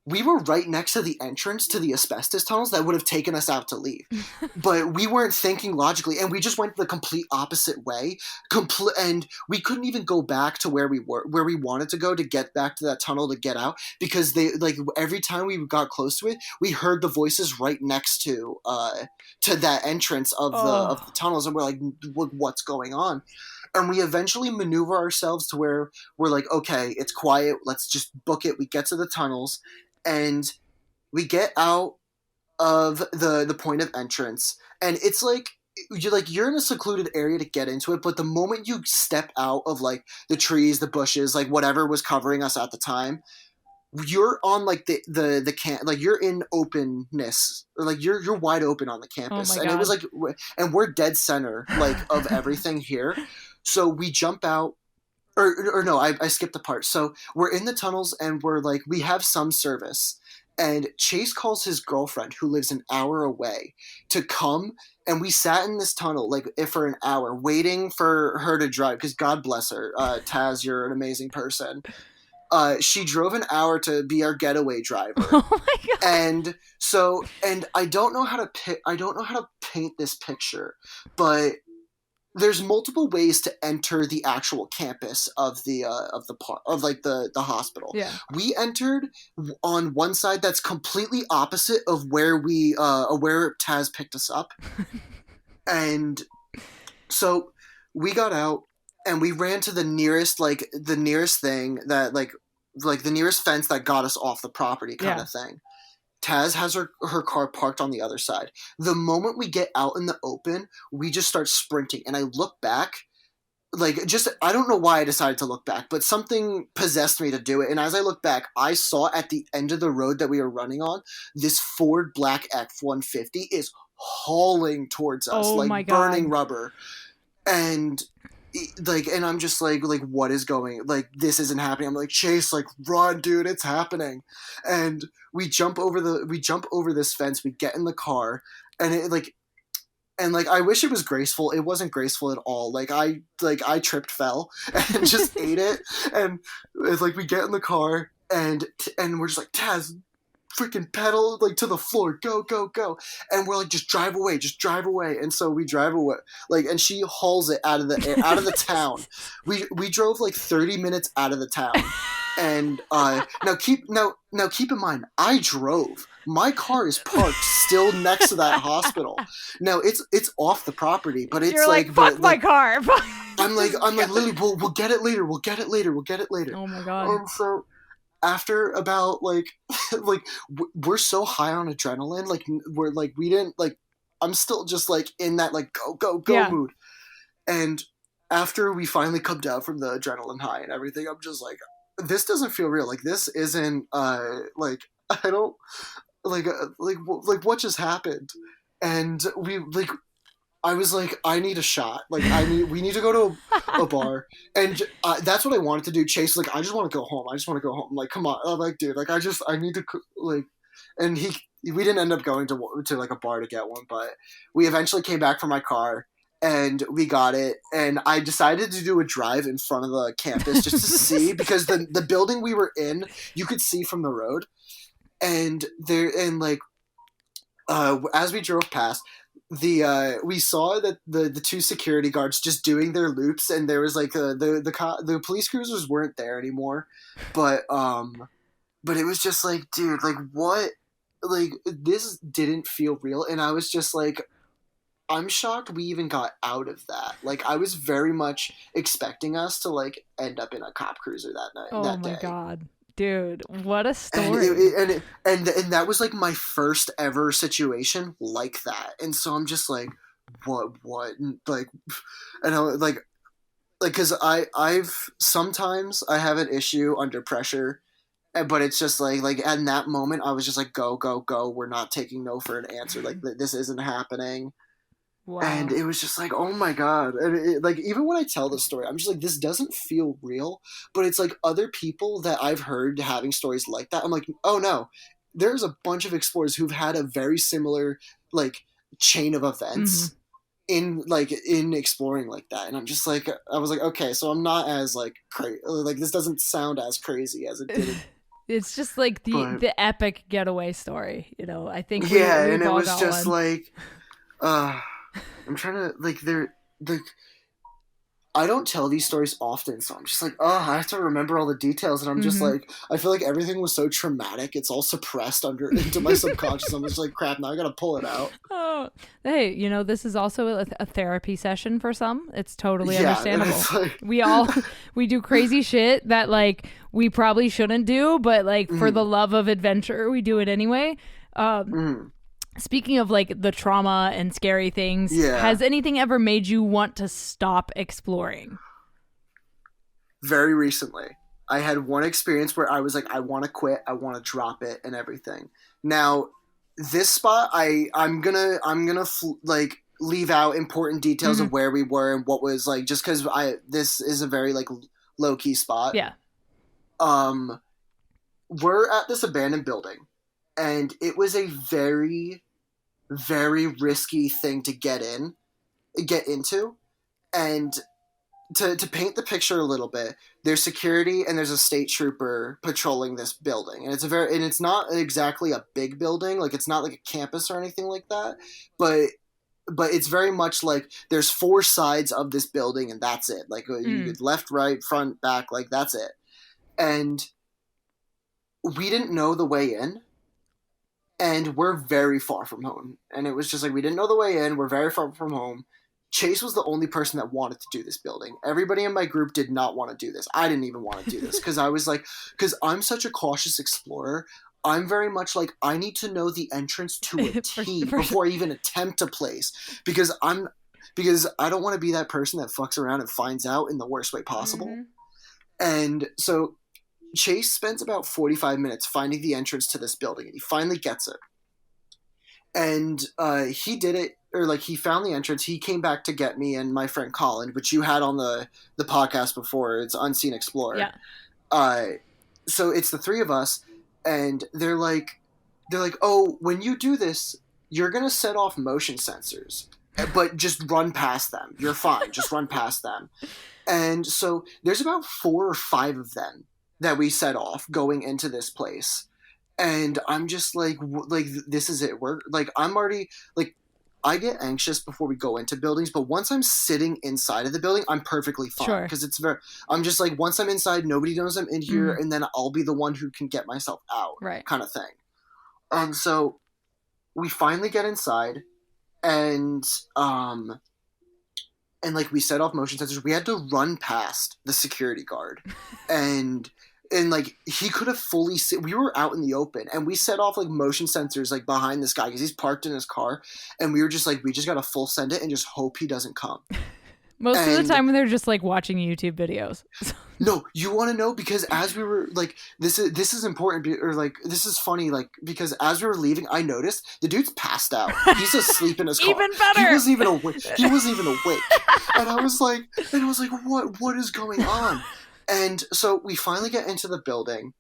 we were right next to the entrance to the asbestos tunnels that would have taken us out to leave. But we weren't thinking logically, and we just went the complete opposite way. And we couldn't even go back to where we wanted to go to get back to that tunnel to get out because they every time we got close to it, we heard the voices right next to that entrance of the tunnels, and we're like, what's going on? And we eventually maneuver ourselves to where we're like, okay, it's quiet. Let's just book it. We get to the tunnels and we get out of the point of entrance. And it's you're in a secluded area to get into it. But the moment you step out of the trees, the bushes, whatever was covering us at the time, you're on like the camp, like you're in openness, like you're wide open on the Oh campus, my and it was God. like, and we're dead center like of everything here. So we jump out, or no, I skipped the part. So we're in the tunnels and we're like, we have some service. And Chase calls his girlfriend, who lives an hour away, to come. And we sat in this tunnel like for an hour, waiting for her to drive. Because God bless her, Taz, you're an amazing person. She drove an hour to be our getaway driver. Oh my God. And so, and I don't know how to I don't know how to paint this picture, but there's multiple ways to enter the actual campus of the of like the hospital. Yeah. We entered on one side that's completely opposite of where where Taz picked us up. And so we got out and we ran to the nearest thing that like the nearest fence that got us off the property kind of thing. Taz has her car parked on the other side. The moment we get out in the open, we just start sprinting. And I look back, like, just, I don't know why I decided to look back, but something possessed me to do it. And as I look back, I saw at the end of the road that we were running on, this Ford Black F-150 is hauling towards us, Oh like my God. burning rubber. And like, and I'm just like what is going, like, this isn't happening. I'm like, Chase, like, run, dude, it's happening. And we jump over this fence, we get in the car, and it like, and like, I wish it was graceful. It wasn't graceful at all. Like I tripped, fell, and just ate it. And it's like, we get in the car and we're just like, Taz, freaking pedal like to the floor, go, and we're like, just drive away. And so we drive away, like, and she hauls it out of the town. We drove like 30 minutes out of the town. And now keep in mind, I drove. My car is parked still next to that hospital. Now it's off the property, but it's You're like, fuck my car. I'm like, Lily, we'll get it later. Oh my God. And so after about like we're so high on adrenaline, like we're like, we didn't like, I'm still just like in that like go mood. And after we finally come down from the adrenaline high and everything, I'm just like, this doesn't feel real. Like, this isn't like, I don't like what just happened. And we like, I was like, I need a shot. Like, we need to go to a bar. And that's what I wanted to do. Chase was like, I just want to go home. I'm like, come on. I'm like, dude, like, I need to, like, and we didn't end up going to like a bar to get one, but we eventually came back for my car and we got it. And I decided to do a drive in front of the campus just to see, because the building we were in, you could see from the road. And as we drove past, we saw that the two security guards just doing their loops, and there was like the police cruisers weren't there anymore, but it was just like, dude, like, what, like, this didn't feel real. And I was just like, I'm shocked we even got out of that. Like, I was very much expecting us to like end up in a cop cruiser that night. Oh my God. Dude, what a story. And that was like my first ever situation like that. And so I'm just like, what, like, and I like, cause I've sometimes I have an issue under pressure, but it's just like in that moment, I was just like, go. We're not taking no for an answer. Like, this isn't happening. Wow. And it was just like, oh my God. And like, even when I tell this story, I'm just like, this doesn't feel real. But it's like other people that I've heard having stories like that, I'm like, oh no, there's a bunch of explorers who've had a very similar like chain of events in exploring like that. And I'm just like, I was like, okay, so I'm not as like crazy. Like, this doesn't sound as crazy as it did. It's just like the epic getaway story, you know. I think and it was just like, I'm trying to like, I don't tell these stories often, so I'm just like, I have to remember all the details, and I'm just like, I feel like everything was so traumatic, it's all suppressed into my subconscious. I'm just like, crap, now I gotta pull it out. Oh, hey, you know, this is also a therapy session for some. It's totally understandable. Like, we do crazy shit that like we probably shouldn't do, but like for the love of adventure, we do it anyway. Speaking of like the trauma and scary things, has anything ever made you want to stop exploring? Very recently. I had one experience where I was like, I want to quit, I want to drop it and everything. Now, this spot, I'm gonna like leave out important details Mhm. of where we were and what was like, just because this is a very like low key spot. Yeah. Um, we're at this abandoned building, and it was a very, very risky thing to get into, and to paint the picture a little bit, there's security and there's a state trooper patrolling this building, and it's not exactly a big building, like it's not like a campus or anything like that, but it's very much like there's four sides of this building and that's it. Like you Mm. could left, right, front, back, like that's it. And we didn't know the way in, and we're very far from home. And it was just like we didn't know the way in. We're very far from home. Chase was the only person that wanted to do this building. Everybody in my group did not want to do this. I didn't even want to do this because I was like, because I'm such a cautious explorer. I'm very much like I need to know the entrance to a T before I even attempt a place because I don't want to be that person that fucks around and finds out in the worst way possible. Mhm. And so Chase spends about 45 minutes finding the entrance to this building, and he finally gets it. And he did it, or like he found the entrance. He came back to get me and my friend Colin, which you had on the podcast before. It's Unseen Explorer. Yeah. So it's the three of us, and they're like, oh, when you do this, you're gonna set off motion sensors, but just run past them. You're fine. Just run past them. And so there's about 4 or 5 of them that we set off going into this place. And I'm just like this is it. We're like, I'm already like, I get anxious before we go into buildings, but once I'm sitting inside of the building, I'm perfectly fine. Sure. Because I'm just like, once I'm inside, nobody knows I'm in here, and then I'll be the one who can get myself out, Right. kind of thing. And so we finally get inside, and like we set off motion sensors. We had to run past the security guard, and like he could have fully we were out in the open, and we set off like motion sensors like behind this guy because he's parked in his car, and we were just like, we just gotta full send it and just hope he doesn't come. Most of the time when they're just like watching YouTube videos. No, you want to know, because as we were like, this is important, or like this is funny, like because as we were leaving, I noticed the dude's passed out. He's asleep in his car. Even better. He wasn't even awake. And I was like, what is going on? And so we finally get into the building,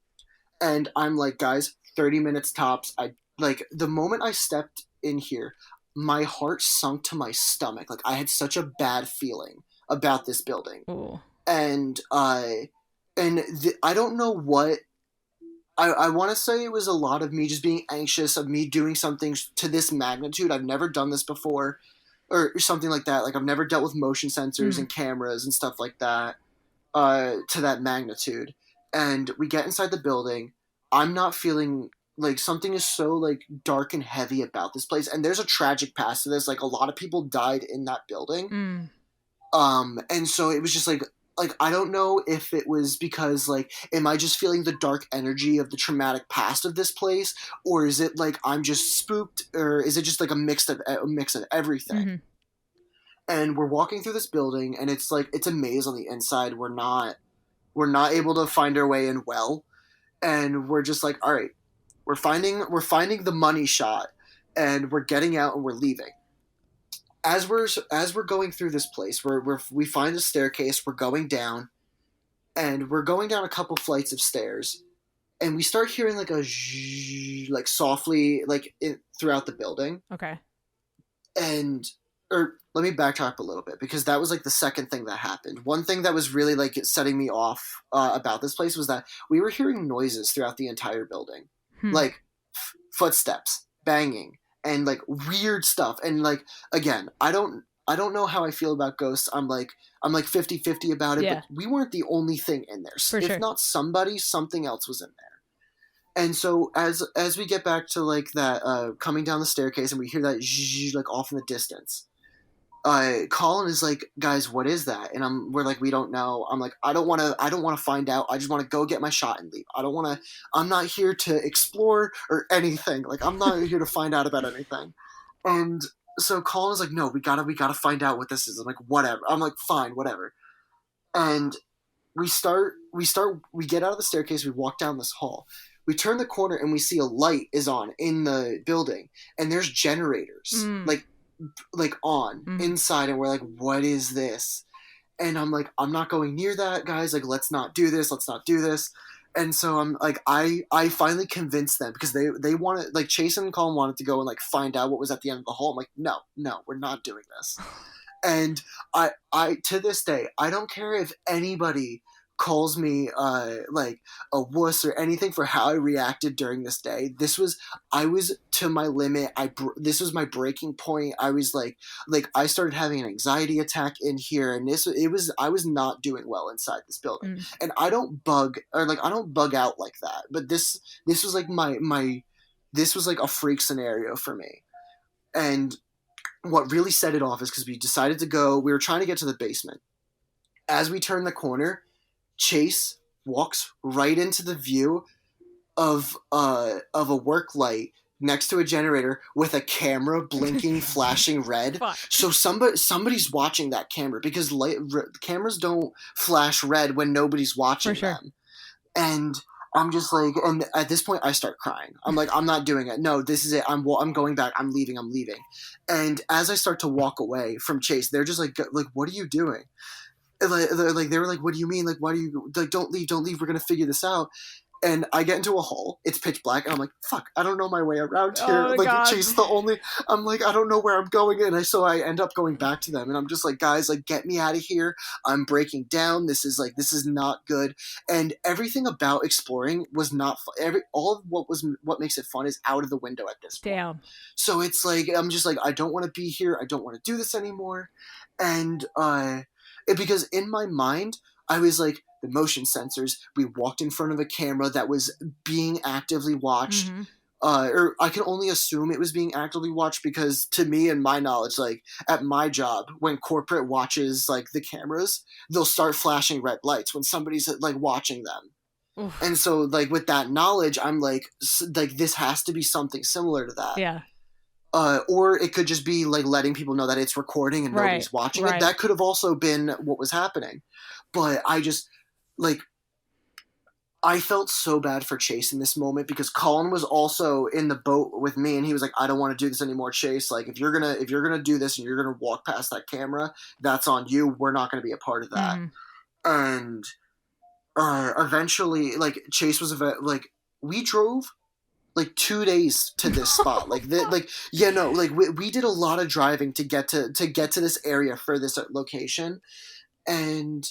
and I'm like, guys, 30 minutes tops. I like the moment I stepped in here, my heart sunk to my stomach. Like I had such a bad feeling about this building. Ooh. And I don't know what I want to say. It was a lot of me just being anxious of me doing something to this magnitude. I've never done this before, or something like that. Like I've never dealt with motion sensors and cameras and stuff like that to that magnitude. And we get inside the building. I'm not feeling like, something is so like dark and heavy about this place, and there's a tragic past to this. Like a lot of people died in that building. And so it was just like I don't know if it was because like, am I just feeling the dark energy of the traumatic past of this place, or is it like I'm just spooked, or is it just like a mix of everything? And we're walking through this building, and it's like it's a maze on the inside. We're not able to find our way in well, and we're just like, all right, we're finding the money shot, and we're getting out and we're leaving. As we're going through this place, we find a staircase. We're going down, and we're going down a couple flights of stairs, and we start hearing like a zzzz, like softly, like throughout the building. Okay. And or let me backtrack a little bit, because that was like the second thing that happened. One thing that was really like setting me off about this place was that we were hearing noises throughout the entire building, like footsteps, banging, and like weird stuff. And like, again, I don't know how I feel about ghosts. I'm like 50-50 about it, but we weren't the only thing in there. If not something else was in there. And so as we get back to like that coming down the staircase, and we hear that zzzz, like off in the distance, Colin is like, guys, what is that? And we're like, we don't know. I'm like, I don't want to find out. I just want to go get my shot and leave. I'm not here to explore or anything. Like, I'm not here to find out about anything. And so Colin is like, no, we gotta find out what this is. I'm like, whatever. I'm like, fine, whatever. And we start we get out of the staircase, we walk down this hall. We turn the corner and we see a light is on in the building, and there's generators like on inside, and we're like, what is this? And I'm like, I'm not going near that, guys. Like, let's not do this. Let's not do this. And so I'm like, I finally convinced them because they wanted, like, Chase and Colin wanted to go and like find out what was at the end of the hall. I'm like, no, we're not doing this. And I to this day, I don't care if anybody calls me like a wuss or anything for how I reacted during this day. I was to my limit. This was my breaking point. I was like I started having an anxiety attack in here, and I was not doing well inside this building. And I don't bug out like that. But this was like this was like a freak scenario for me. And what really set it off is because we decided to go. We were trying to get to the basement. As we turned the corner, Chase walks right into the view of a work light next to a generator with a camera blinking, flashing red. Fuck. So somebody's watching that camera because cameras don't flash red when nobody's watching them. And I'm just like, and at this point I start crying. I'm like, I'm not doing it. No, this is it. I'm going back. I'm leaving. And as I start to walk away from Chase, they're just like, what are you doing? Like they were like, what do you mean? Like, why do you, like, don't leave. We're going to figure this out. And I get into a hall. It's pitch black. And I'm like, fuck, I don't know my way around here. Oh, like, God. Chase is the only, I'm like, I don't know where I'm going. And so I end up going back to them. And I'm just like, guys, like, get me out of here. I'm breaking down. This is not good. And everything about exploring was not fun. All of what makes it fun is out of the window at this point. Damn. So it's like, I'm just like, I don't want to be here. I don't want to do this anymore. And, because in my mind, I was like, the motion sensors, we walked in front of a camera that was being actively watched. Or I can only assume it was being actively watched because to me and my knowledge, like at my job, when corporate watches like the cameras, they'll start flashing red lights when somebody's like watching them. Oof. And so like with that knowledge, I'm like this has to be something similar to that. Yeah. Or it could just be like letting people know that it's recording and nobody's watching it. That could have also been what was happening. But I just like I felt so bad for Chase in this moment because Colin was also in the boat with me and he was like, I don't want to do this anymore, Chase. Like if you're gonna do this and you're gonna walk past that camera, that's on you. We're not gonna be a part of that. And eventually, like Chase was like we drove like 2 days to this spot. we did a lot of driving to get to this area for this location. And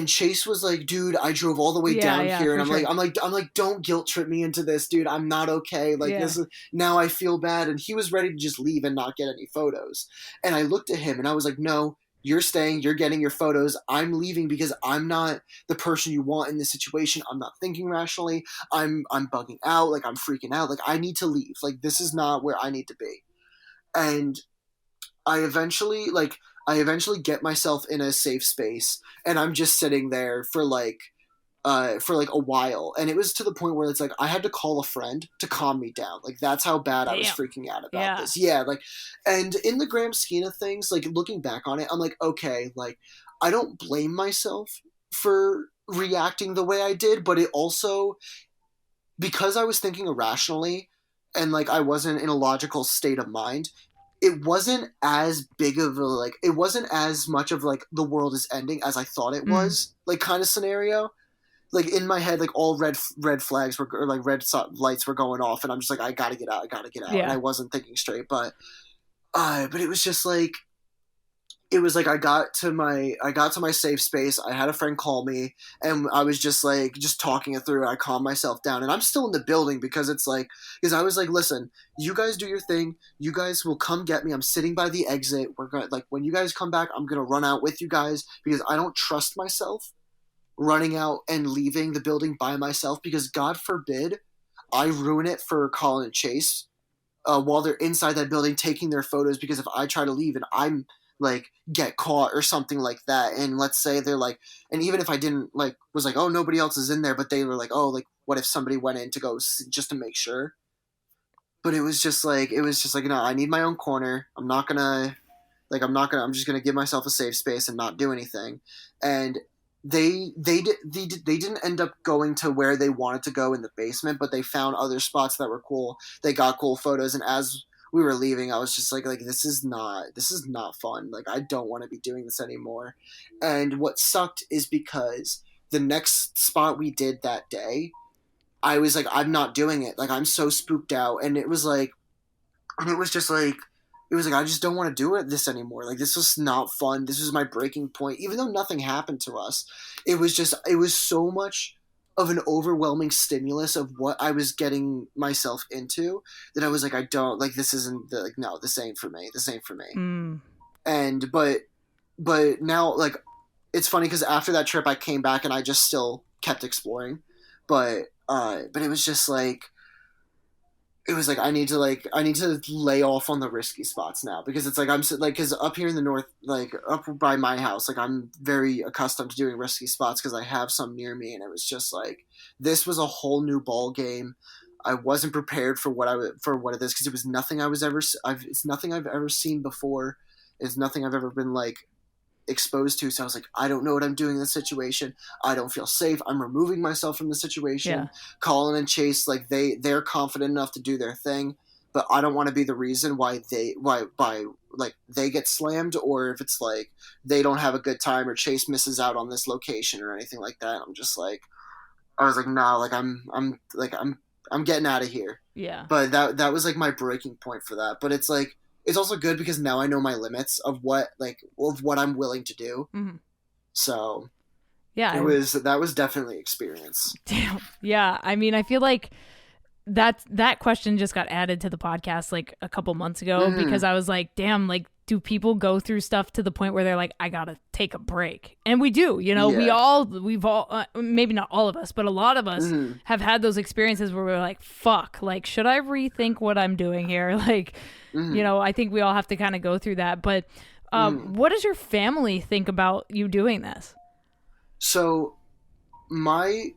Chase was like, dude, I drove all the way down here. And I'm like, don't guilt trip me into this, dude. I'm not okay. Like this is, now I feel bad. And he was ready to just leave and not get any photos. And I looked at him and I was like, no, you're staying, you're getting your photos. I'm leaving because I'm not the person you want in this situation. I'm not thinking rationally. I'm bugging out. Like I'm freaking out. Like I need to leave. Like this is not where I need to be. And I eventually get myself in a safe space and I'm just sitting there for like a while. And it was to the point where it's like I had to call a friend to calm me down. Like that's how bad I was freaking out about this. Yeah, like, and in the grand scheme of things, like looking back on it, I'm like, okay, like I don't blame myself for reacting the way I did, but it also, because I was thinking irrationally and like I wasn't in a logical state of mind, it wasn't as big of a, like, it wasn't as much of like the world is ending as I thought it was, like kind of scenario. Like in my head, like all red flags were, or like lights were going off, and I'm just like, I gotta get out. Yeah. And I wasn't thinking straight, but it was just like, it was like I got to my safe space. I had a friend call me, and I was just like, just talking it through. I calmed myself down, and I'm still in the building because I was like, listen, you guys do your thing. You guys will come get me. I'm sitting by the exit. We're gonna, like, when you guys come back, I'm gonna run out with you guys because I don't trust myself running out and leaving the building by myself, because God forbid I ruin it for Colin and Chase while they're inside that building taking their photos, because if I try to leave and I'm like get caught or something like that, and let's say they're like, and even if I didn't like, was like, oh, nobody else is in there, but they were like, oh, like what if somebody went in to go just to make sure. But it was just like no, I need my own corner. I'm just gonna give myself a safe space and not do anything. And they didn't end up going to where they wanted to go in the basement, but they found other spots that were cool. They got cool photos, and as we were leaving, I was just like this is not fun. Like, I don't want to be doing this anymore. And what sucked is because the next spot we did that day, I was like, I'm not doing it. Like, I'm so spooked out, and it was like, and it was just like, it was like, I just don't want to do it this anymore. Like, this was not fun. This was my breaking point. Even though nothing happened to us, it was so much of an overwhelming stimulus of what I was getting myself into that I was like, I don't, like, this isn't the, like, no, this ain't for me. This ain't for me. Mm. And, but now, like, it's funny because after that trip I came back and I just still kept exploring. But it was just like, it was like I need to lay off on the risky spots now, because it's like I'm like, because up here in the north, like up by my house, like I'm very accustomed to doing risky spots because I have some near me, and it was just like, this was a whole new ball game. I wasn't prepared for what it is, because it was nothing it's nothing I've ever seen before. It's nothing I've ever been like exposed to. So I was like, I don't know what I'm doing in this situation. I don't feel safe. I'm removing myself from the situation. Yeah. Colin and Chase, like they're confident enough to do their thing, but I don't want to be the reason why they get slammed, or if it's like they don't have a good time or Chase misses out on this location or anything like that. I'm just like, I was like, no, like I'm getting out of here. Yeah. But that was like my breaking point for that. But it's like, it's also good because now I know my limits of what I'm willing to do. Mm-hmm. So yeah, that was definitely experience. Damn. Yeah. I mean, I feel like that question just got added to the podcast like a couple months ago, because I was like, damn, like, do people go through stuff to the point where they're like, I gotta take a break? And we do, you know, Yeah. we've all, maybe not all of us, but a lot of us have had those experiences where we're like, fuck, like, should I rethink what I'm doing here? Like, you know, I think we all have to kind of go through that. But what does your family think about you doing this? So my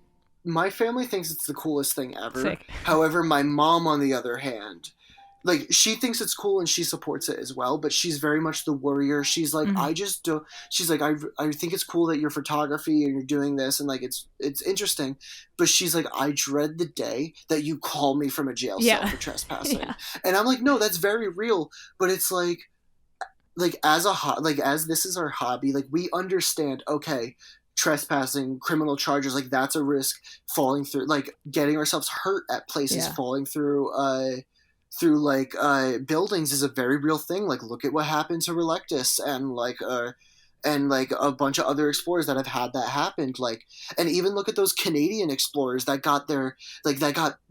family thinks it's the coolest thing ever. Sick. However, my mom, on the other hand, like, she thinks it's cool and she supports it as well, but she's very much the worrier. She's like, I just don't, she's like, I think it's cool that you're photography and you're doing this, and like, it's interesting, but she's like, I dread the day that you call me from a jail cell for trespassing. Yeah. And I'm like, no, that's very real, but it's like as this is our hobby, like, we understand, okay, trespassing, criminal charges, like, that's a risk, falling through, like, getting ourselves hurt at places, falling through buildings is a very real thing. Like, look at what happened to Relectus and a bunch of other explorers that have had that happen. Like, and even look at those Canadian explorers that got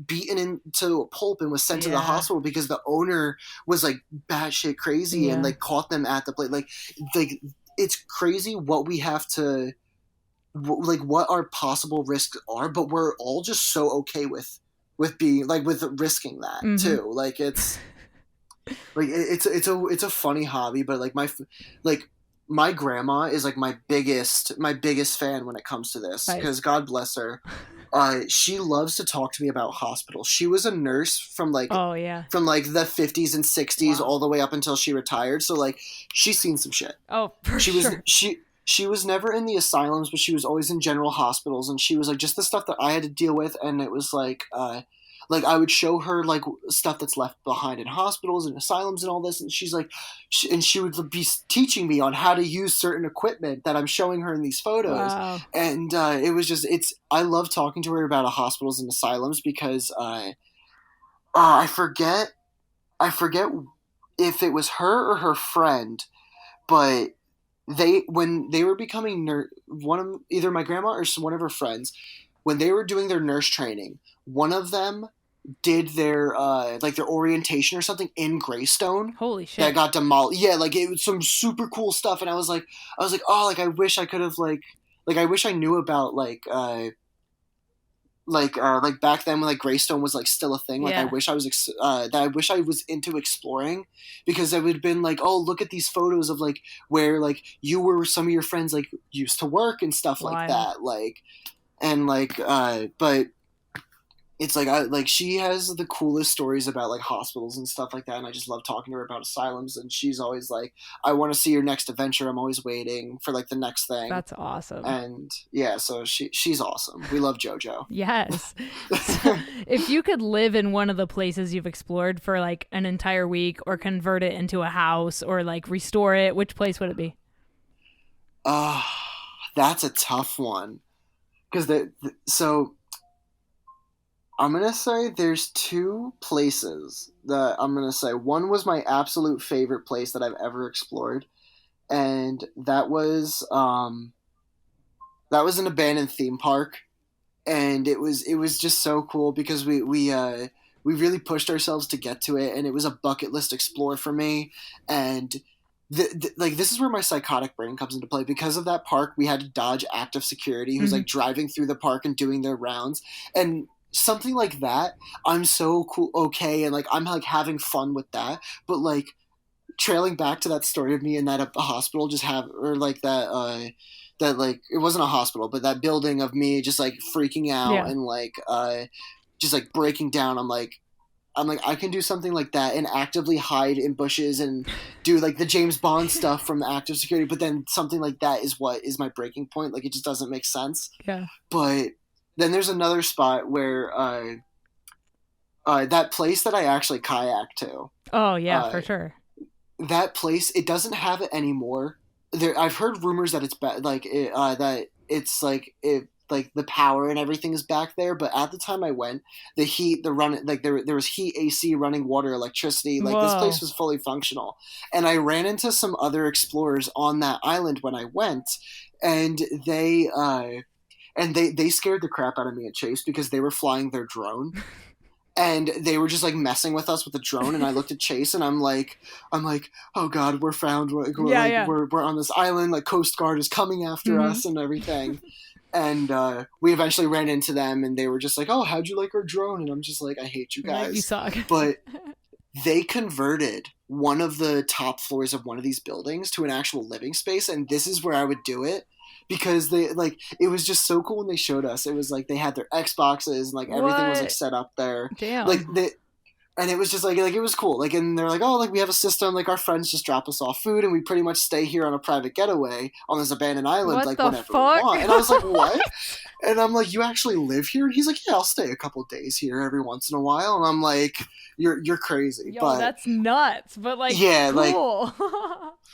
beaten into a pulp and was sent to the hospital because the owner was like batshit crazy and like caught them at the place. Like it's crazy what we have to, like, what our possible risks are, but we're all just so okay with being like, with risking that too. Like, it's like, it's a funny hobby, but like my grandma is like my biggest fan when it comes to this, because God bless her. She loves to talk to me about hospitals. She was a nurse from the 50s and 60s all the way up until she retired. So like, she's seen some shit. Oh, for sure. She was never in the asylums, but she was always in general hospitals, and she was like, just the stuff that I had to deal with, and it was like I would show her like stuff that's left behind in hospitals and asylums and all this, and she's like, she would be teaching me on how to use certain equipment that I'm showing her in these photos. Wow. And it was just, I love talking to her about hospitals and asylums, because I forget if it was her or her friend, but when they were becoming either my grandma or one of her friends, when they were doing their nurse training, one of them did their their orientation or something in Greystone. Holy shit! That got demolished. Yeah, like, it was some super cool stuff, and I was like, oh, like, I wish I could have I wish I knew about back then when like Greystone was like still a thing. Like, I wish I was into exploring, because I would have been like, oh, look at these photos of like where like you were, some of your friends like used to work and stuff like that. Like, and like but it's like I like she has the coolest stories about like hospitals and stuff like that, and I just love talking to her about asylums. And she's always like, "I want to see your next adventure. I'm always waiting for like the next thing." That's awesome. And yeah, so she's awesome. We love JoJo. Yes. So if you could live in one of the places you've explored for like an entire week or convert it into a house or like restore it, which place would it be? Uh that's a tough one because so I'm gonna say there's two places that I'm gonna say. One was my absolute favorite place that I've ever explored, and that was an abandoned theme park, and it was just so cool because we really pushed ourselves to get to it, and it was a bucket list explore for me, and. Like this is where my psychotic brain comes into play. Because of that park, we had to dodge active security who's Mm-hmm. like driving through the park and doing their rounds, and something like that. I'm so cool, okay, and like I'm like having fun with that. But like trailing back to that story of me in that hospital, just have or like that like it wasn't a hospital, but that building of me just like freaking out Yeah. and like just like breaking down. I'm like, I can do something like that and actively hide in bushes and do like the James Bond stuff from the active security. But then something like that is what is my breaking point. Like it just doesn't make sense. Yeah. But then there's another spot where that place that I actually kayak to. Oh, yeah, Uh, for sure. that place, it doesn't have it anymore. I've heard rumors that it's that it's like it like the power and everything is back there. But at the time I went, the heat, the run, like there was heat, AC, running water, electricity. Like this place Whoa. was fully functional. And I ran into some other explorers on that island when I went, and they scared the crap out of me at Chase because they were flying their drone and they were just like messing with us with the drone. And I looked at Chase and I'm like, oh god, we're found. Yeah, yeah. We're on this island. Like Coast Guard is coming after Mm-hmm. us and everything. And we eventually ran into them, and they were just like, "Oh, how'd you like our drone?" And I'm just like, "I hate you Like, you guys." suck. But they converted one of the top floors of one of these buildings to an actual living space, and this is where I would do it because they like it was just so cool when they showed us. It was like they had their Xboxes and like everything was like What? set up there, like Damn. they and it was just like it was cool. Like and they're like, oh, like we have a system. Like our friends just drop us off food, and we pretty much stay here on a private getaway on this abandoned island, What like the whenever we fuck? want. And I was like, what? And I'm like, you actually live here? And he's like, yeah, I'll stay a couple days here every once in a while. And I'm like, you're crazy, Yo, but that's nuts. But like, yeah, like cool.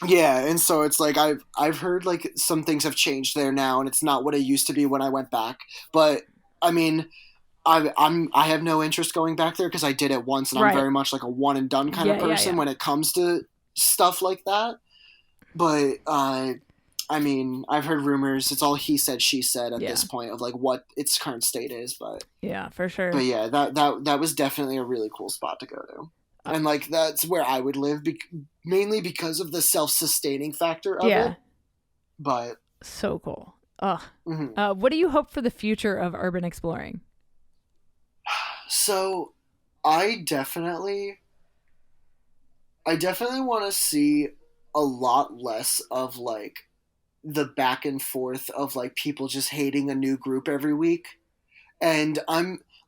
yeah. And so it's like I've heard like some things have changed there now, and it's not what it used to be when I went back. But I mean, I have no interest going back there because I did it once, and I'm Right. very much like a one and done kind of Yeah, yeah, person yeah. when it comes to stuff like that. But I mean, I've heard rumors. It's all he said, she said at Yeah. this point of like what its current state is. Yeah, for But sure. yeah, that was definitely a really cool spot to go to, Uh, and like that's where I would live, mainly because of the self-sustaining factor of yeah. it. But So cool. Ugh. mhm. What do you hope for the future of urban exploring? So I definitely I definitely want to see a lot less of like the back and forth of like people just hating a new group every week. And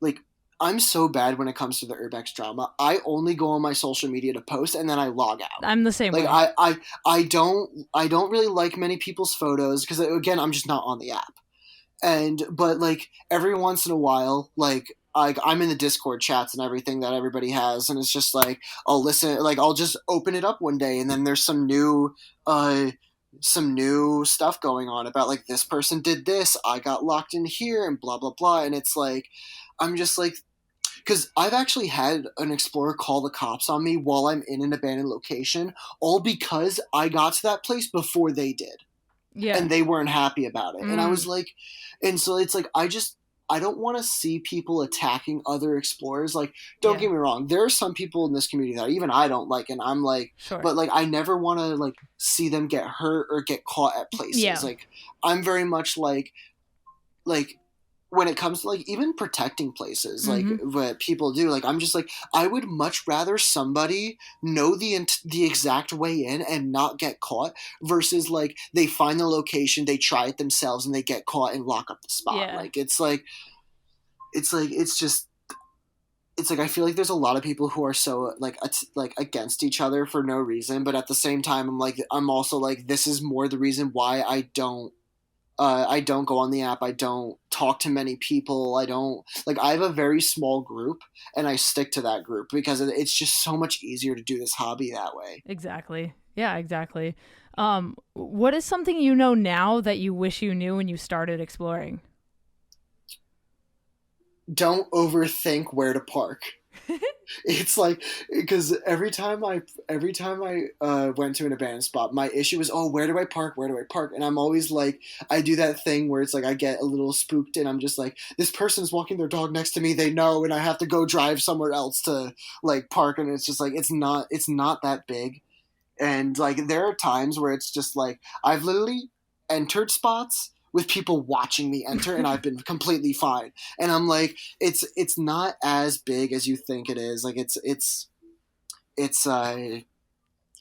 like I'm so bad when it comes to the urbex drama. I only go on my social media to post and then I log out. I'm the same Like way. I don't really like many people's photos because again I'm just not on the app. And but like every once in a while like I'm in the Discord chats and everything that everybody has, and it's just like I'll listen, like I'll just open it up one day, and then there's some new stuff going on about like this person did this, I got locked in here, and blah blah blah, and it's like I'm just like because I've actually had an explorer call the cops on me while I'm in an abandoned location, all because I got to that place before they did Yeah. and they weren't happy about it. And I Mm. was like, and so it's like, I don't want to see people attacking other explorers. Like, don't Yeah. get me wrong. There are some people in this community that even I don't like, and I'm like, Sure. but like, I never want to like see them get hurt or get caught at places. Yeah. Like, I'm very much like, when it comes to like even protecting places like Mhm. what people do, like I'm just like I would much rather somebody know the exact way in and not get caught versus like they find the location, they try it themselves, and they get caught and lock up the spot. Yeah. Like it's just it's like I feel like there's a lot of people who are so like like against each other for no reason, but at the same time I'm also like this is more the reason why I don't go on the app. I don't talk to many people. I don't like I have a very small group and I stick to that group because it's just so much easier to do this hobby that way. Exactly. Yeah, exactly. What is something you know now that you wish you knew when you started exploring? Don't overthink where to park. It's like because every time I went to an abandoned spot, my issue was, oh, where do I park? Where do I park? And I'm always like, I do that thing where it's like I get a little spooked, and I'm just like, this person's walking their dog next to me. They know, and I have to go drive somewhere else to like park. And it's just like it's not that big. And like there are times where it's just like I've literally entered spots with people watching me enter and I've been completely fine. And I'm like, it's not as big as you think it is. Like it's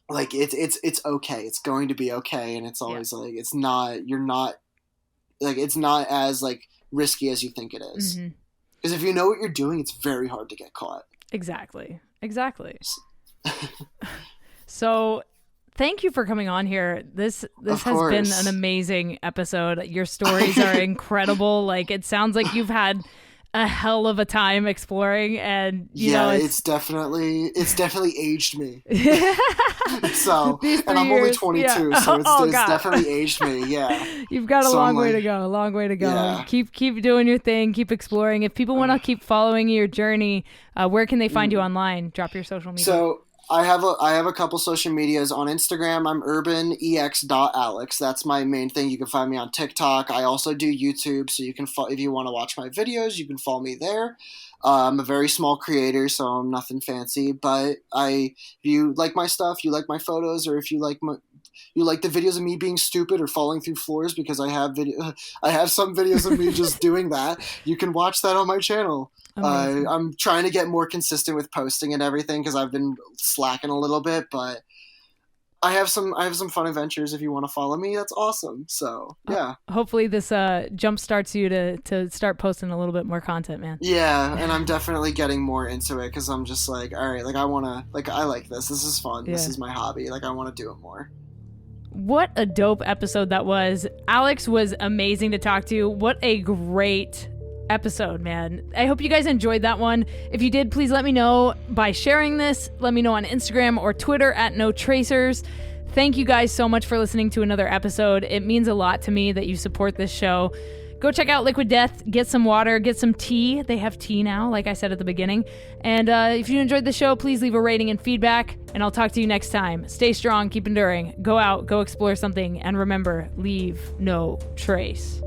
like it's okay. It's going to be okay. And it's always like you're not like it's not as like risky as you think it is. Because if you know what you're doing, it's very hard to get caught. Exactly. So thank you for coming on here. This has been an amazing episode. Your stories are incredible. Like it sounds like you've had a hell of a time exploring, and you know it's definitely aged me. So and I'm only 22, so it's definitely aged me. Yeah, you've got a long way to go. Yeah. Keep doing your thing. Keep exploring. If people want to keep following your journey, where can they find you online? Drop your social media. So I have a couple social medias. On Instagram, I'm urbenex.alex. That's my main thing. You can find me on TikTok. I also do YouTube, so you can if you want to watch my videos, you can follow me there. I'm a very small creator, so I'm nothing fancy. But if you like my stuff, you like my photos, or if you like the videos of me being stupid or falling through floors, because I have some videos of me just doing that. You can watch that on my channel. I'm trying to get more consistent with posting and everything because I've been slacking a little bit, but I have some fun adventures. If you want to follow me, that's awesome. So yeah. Hopefully this jump starts you to start posting a little bit more content, man. Yeah, and I'm definitely getting more into it because I'm just like, all right, like I like this. This is fun. Yeah. This is my hobby. Like I want to do it more. What a dope episode that was. Alex was amazing to talk to. What a great episode, man. I hope you guys enjoyed that one. If you did, please let me know by sharing this. Let me know on Instagram or Twitter @NoTracers. Thank you guys so much for listening to another episode. It means a lot to me that you support this show. Go check out Liquid Death, get some water, get some tea. They have tea now, like I said at the beginning. And if you enjoyed the show, please leave a rating and feedback, and I'll talk to you next time. Stay strong, keep enduring, go out, go explore something, and remember, leave no trace.